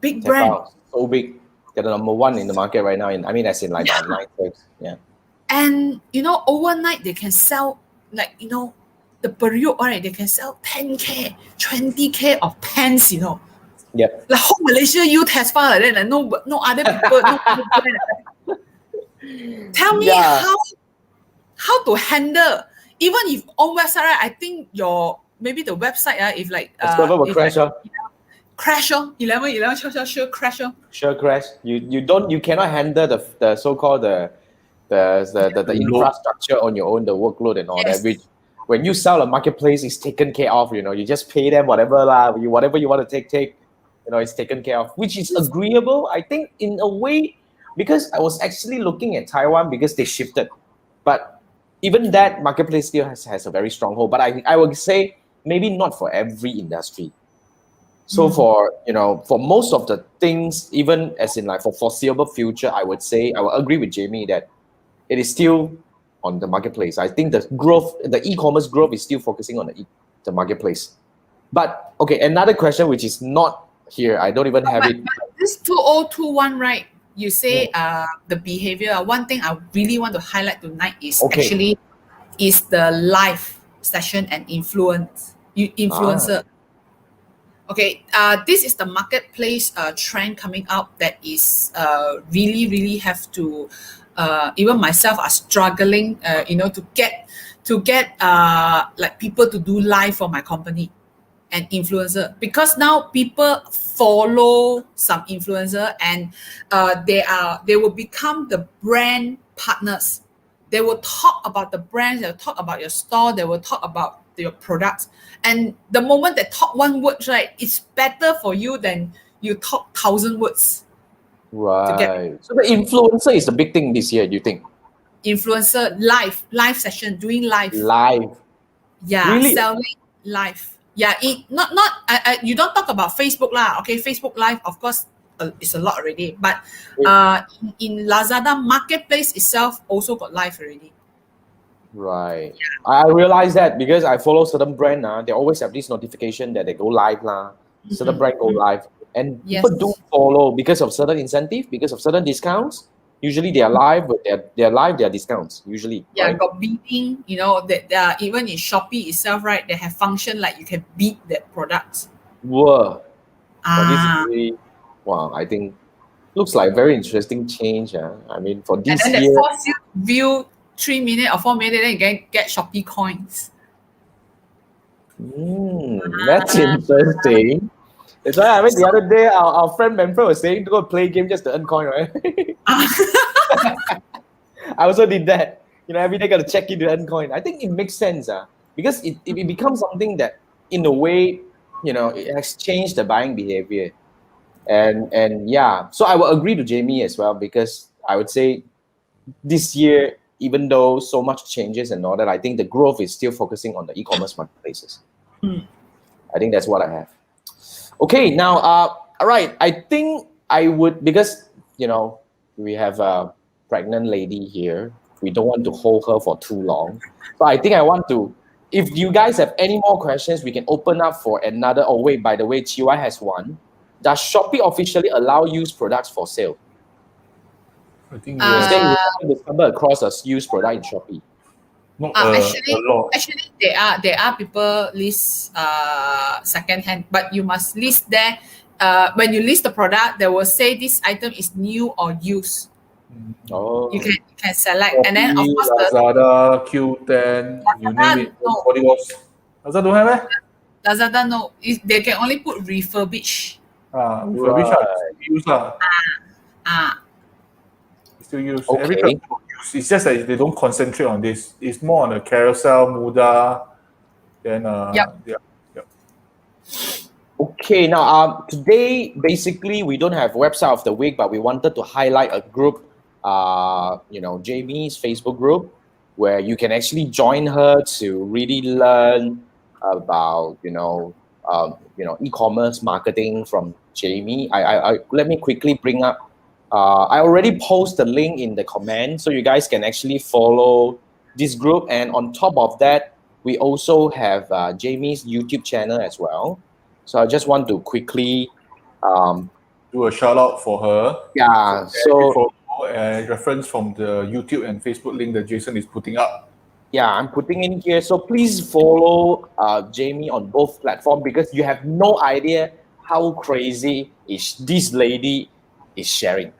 big brand. Tefal, so big. They're the number one in the market right now. As in like online sales. Yeah. And overnight they can sell like the period, right? They can sell 10K, 20K of pants. Yep. Like whole Malaysia use Tesla like that. Like no other people, no other brand like that. Tell me how to handle. Even if on website, right? I think maybe the website, if like The server will crash. Crash 11 sure crash. Sure crash. You cannot handle the so-called the infrastructure on your own, the workload and all that, which when you sell a marketplace is taken care of, you just pay them whatever whatever you want to take, it's taken care of, which is agreeable, I think, in a way, because I was actually looking at Taiwan because they shifted. But even that marketplace still has a very strong hold. But I would say maybe not for every industry. So for most of the things, even as in like for foreseeable future, I would agree with Jamie that it is still on the marketplace. I think the e-commerce growth is still focusing on the marketplace. But okay, another question which is not here, I don't even have it. But this 2021, right? You say the behavior. One thing I really want to highlight tonight is actually is the live session and influencer. Okay, this is the marketplace trend coming up that is really, really have to. Even myself are struggling, to get like people to do live for my company and influencer, because now people follow some influencer and they will become the brand partners. They will talk about the brands, they will talk about your store, they will talk about your products. And the moment they talk one word, right, it's better for you than you talk 1,000 words. Right. So the influencer is the big thing this year, do you think? Influencer live session, doing live. Yeah, really? Selling live. Yeah, you don't talk about Facebook lah. Okay, Facebook Live, of course, it's a lot already. But in Lazada marketplace itself also got live already. Right. Yeah. I realize that because I follow certain brand. They always have this notification that they go live lah. Certain brand go live, and people do follow because of certain incentive, because of certain discounts. Usually they are live, but they're live, their discounts usually. Yeah, right? got bidding. That even in Shopee itself, right? They have function like you can bid that products. Whoa. But this is really, wow. I think looks like very interesting change. I mean, for this and then year. they force you to view 3 minutes or 4 minutes, then you can get Shopee coins. That's interesting. That's why I mean the other day our friend Manfred was saying to go play game just to earn coin, right? I also did that. Every day got to check in to earn coin. I think it makes sense, because it becomes something that, in a way, it has changed the buying behavior. And yeah, so I will agree to Jamie as well, because I would say this year, even though so much changes and all that, I think the growth is still focusing on the e-commerce marketplaces. I think that's what I have. Okay, now, all right. I think I would, because we have a pregnant lady here. We don't want to hold her for too long. So I think I want to. If you guys have any more questions, we can open up for another. Oh wait, by the way, Chiwa has one. Does Shopee officially allow used products for sale? I think He said he stumbled across a used product in Shopee. not a lot. Actually, there are people list second hand, but you must list there. When you list the product, they will say this item is new or used. Oh. You can select, and then of course Lazada, Q10, you name it. Body wash. Lazada don't have it? Lazada no, they can only put refurbish. Refurbish use still use. Okay. Every time use. It's just that they don't concentrate on this. It's more on the carousel, Muda, then Yep. Okay, now today basically we don't have website of the week, but we wanted to highlight a group, Jamie's Facebook group, where you can actually join her to really learn about e-commerce marketing from Jamie. I let me quickly bring up. I already post the link in the comment, so you guys can actually follow this group. And on top of that, we also have Jamie's YouTube channel as well. So I just want to quickly do a shout out for her. Yeah. So reference from the YouTube and Facebook link that Jason is putting up. Yeah, I'm putting in here. So please follow Jamie on both platforms, because you have no idea how crazy this lady is sharing.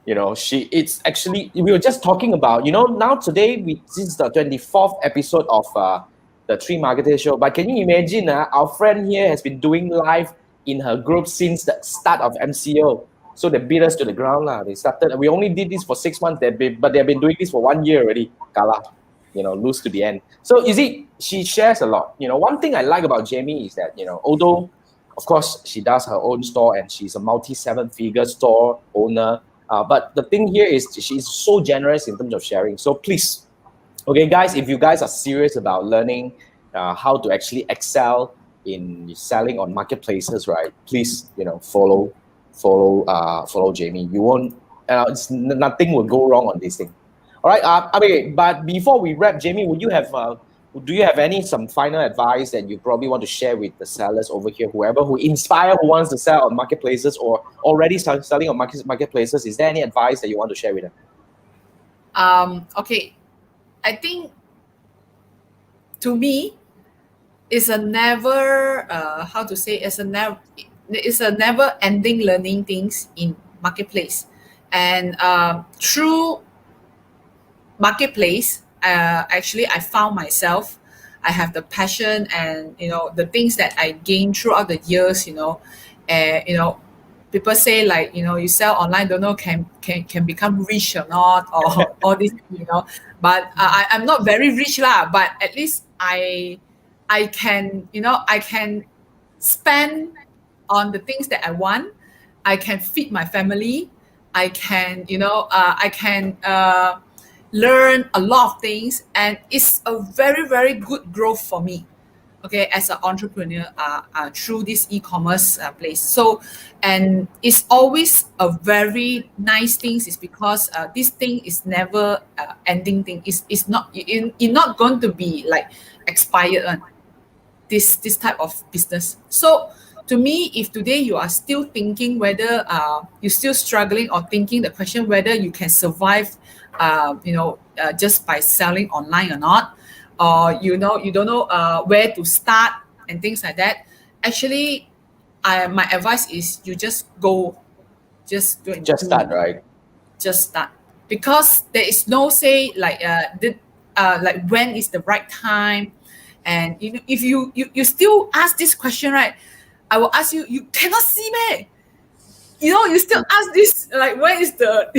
It's actually, we were just talking about, now today, since the 24th episode of the Three Marketers Show, but can you imagine, our friend here has been doing live in her group since the start of MCO. So they beat us to the ground. We only did this for 6 months, but they've been doing this for 1 year already. Kala, lose to the end. So you see, she shares a lot. One thing I like about Jamie is that, although, of course, she does her own store and she's a multi-7-figure store owner, but the thing here is she's so generous in terms of sharing. So please, okay, guys, if you guys are serious about learning how to actually excel in selling on marketplaces, right? Please, follow Jamie. You won't. Nothing will go wrong on this thing. All right. But before we wrap, Jamie, do you have some final advice that you probably want to share with the sellers over here, who wants to sell on marketplaces or already selling on marketplaces? Is there any advice that you want to share with them? Okay, I think to me, it's a never it's a never ending learning things in marketplace, and through marketplace, actually I found myself. I have the passion and the things that I gained throughout the years. People say like you sell online, don't know can become rich or not, or all this. But I'm not very rich lah. But at least I can I can spend on the things that I want. I can feed my family. I can learn a lot of things, and it's a very, very good growth for me, okay, as an entrepreneur through this e-commerce place. So, and it's always a very nice thing, is because this thing is never ending thing. It's not going to be like expired this type of business. So to me, if today you are still thinking whether you're still struggling or thinking the question whether you can survive just by selling online or not, or you don't know where to start and things like that, actually my advice is you just go, just do it. Just start, right? Just start, because there is no say like like when is the right time. And you know, if you still ask this question, right, I will ask you, you cannot see me. You know, you still ask this, like, when is the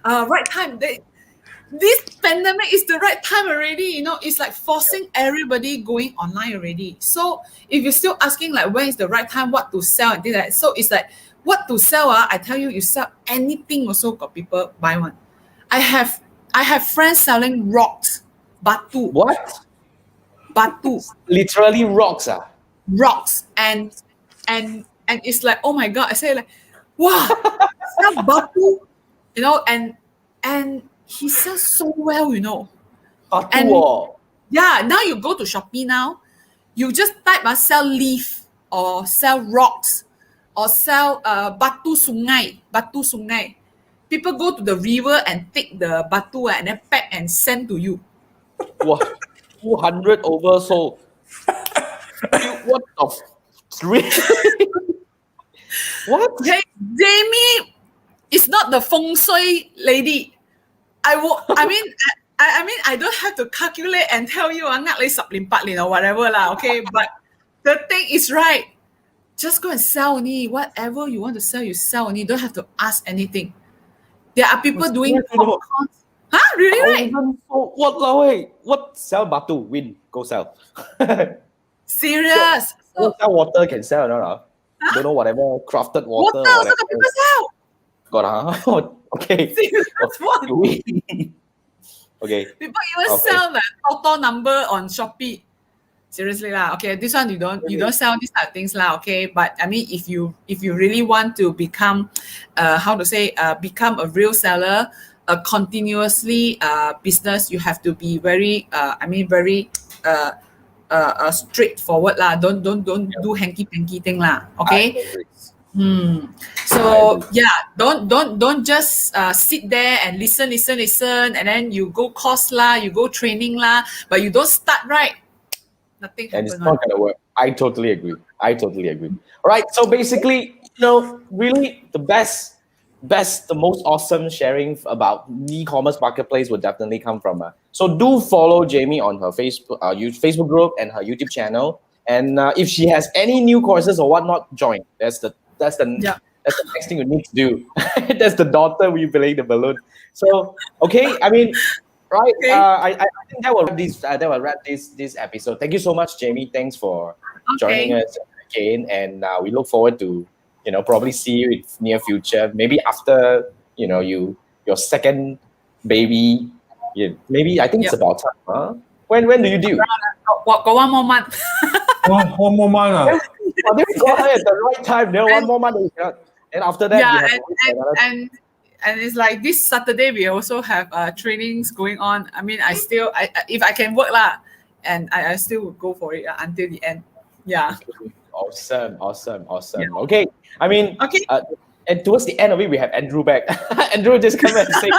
right time? This pandemic is the right time already. You know, it's like forcing everybody going online already. So if you're still asking like when is the right time, what to sell and things like that, so it's like what to sell. I tell you, you sell anything also got people buy one. I have friends selling rocks, batu. What? Batu. Literally rocks, Rocks and it's like, oh my god, I say like, wow, sell batu, you know, and he sells so well, you know. Batu, And oh. yeah, now you go to Shopee now, you just type sell leaf or sell rocks or sell batu sungai. People go to the river and take the batu and then pack and send to you. What? 200 over sold. What the? Really? What? Hey, Jamie is not the feng shui lady. I mean, I don't have to calculate and tell you not like supplement or whatever lah. Okay, but the thing is right. Just go and sell only. Whatever you want to sell, you sell only. You don't have to ask anything. There are people doing popcorn. Huh? Really, right? What sell batu? Win. Go sell. Serious. So, sell water can sell, no? Huh? Don't know, whatever crafted water. Water also got people sell. Got okay. Serious one. Okay. People even sell the auto number on Shopee. Seriously lah. Okay, this one you don't sell these type of things lah. Okay, but I mean, if you really want to become, become a real seller, continuously business, you have to be very very straightforward lah. Don't do hanky panky thing lah. Okay. So yeah, don't just sit there and listen, and then you go course lah, you go training lah, but you don't start right. Nothing happens. And it's not gonna work. I totally agree. All right. So basically, really the best, the most awesome sharing about e-commerce marketplace would definitely come from her. So do follow Jamie on her Facebook group and her YouTube channel. And if she has any new courses or whatnot, join. That's the next thing you need to do. That's the daughter we belaying the balloon. So okay, I mean, right? Okay. I think that will wrap this episode. Thank you so much, Jamie. Thanks for joining us again, and we look forward to probably see you in near future. Maybe after your second baby. Yeah, maybe I think it's about time. Huh? When do you do? Got 1 more month. One more month. Then we got her at the right time. Then 1 more month. And after that, and it's like this Saturday we also have trainings going on. I mean, I if I can work lah, and I still would go for it until the end. Yeah. Awesome. Yeah. Okay. I mean, and towards the end of it, we have Andrew back. Andrew just come and say.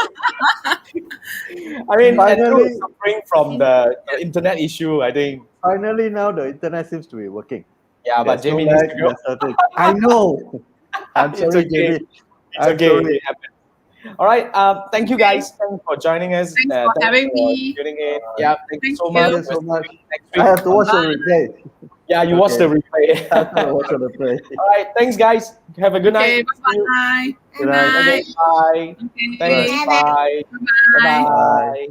I mean, Andrew is suffering from the internet issue. I think. Finally, now the internet seems to be working. Yeah, but Jamie needs to go. I know. I'm sorry, Jamie. It's okay. It happens. All right. Thank you guys. Thanks for joining us. Thanks for having me. Tuning in. Yeah. Thank you so much. I have to watch the replay. Yeah, you watch the replay. I have to watch the replay. All right. Thanks, guys. Have a good night. Bye. Good night. Bye. Okay. Thanks. Bye. Bye. Bye.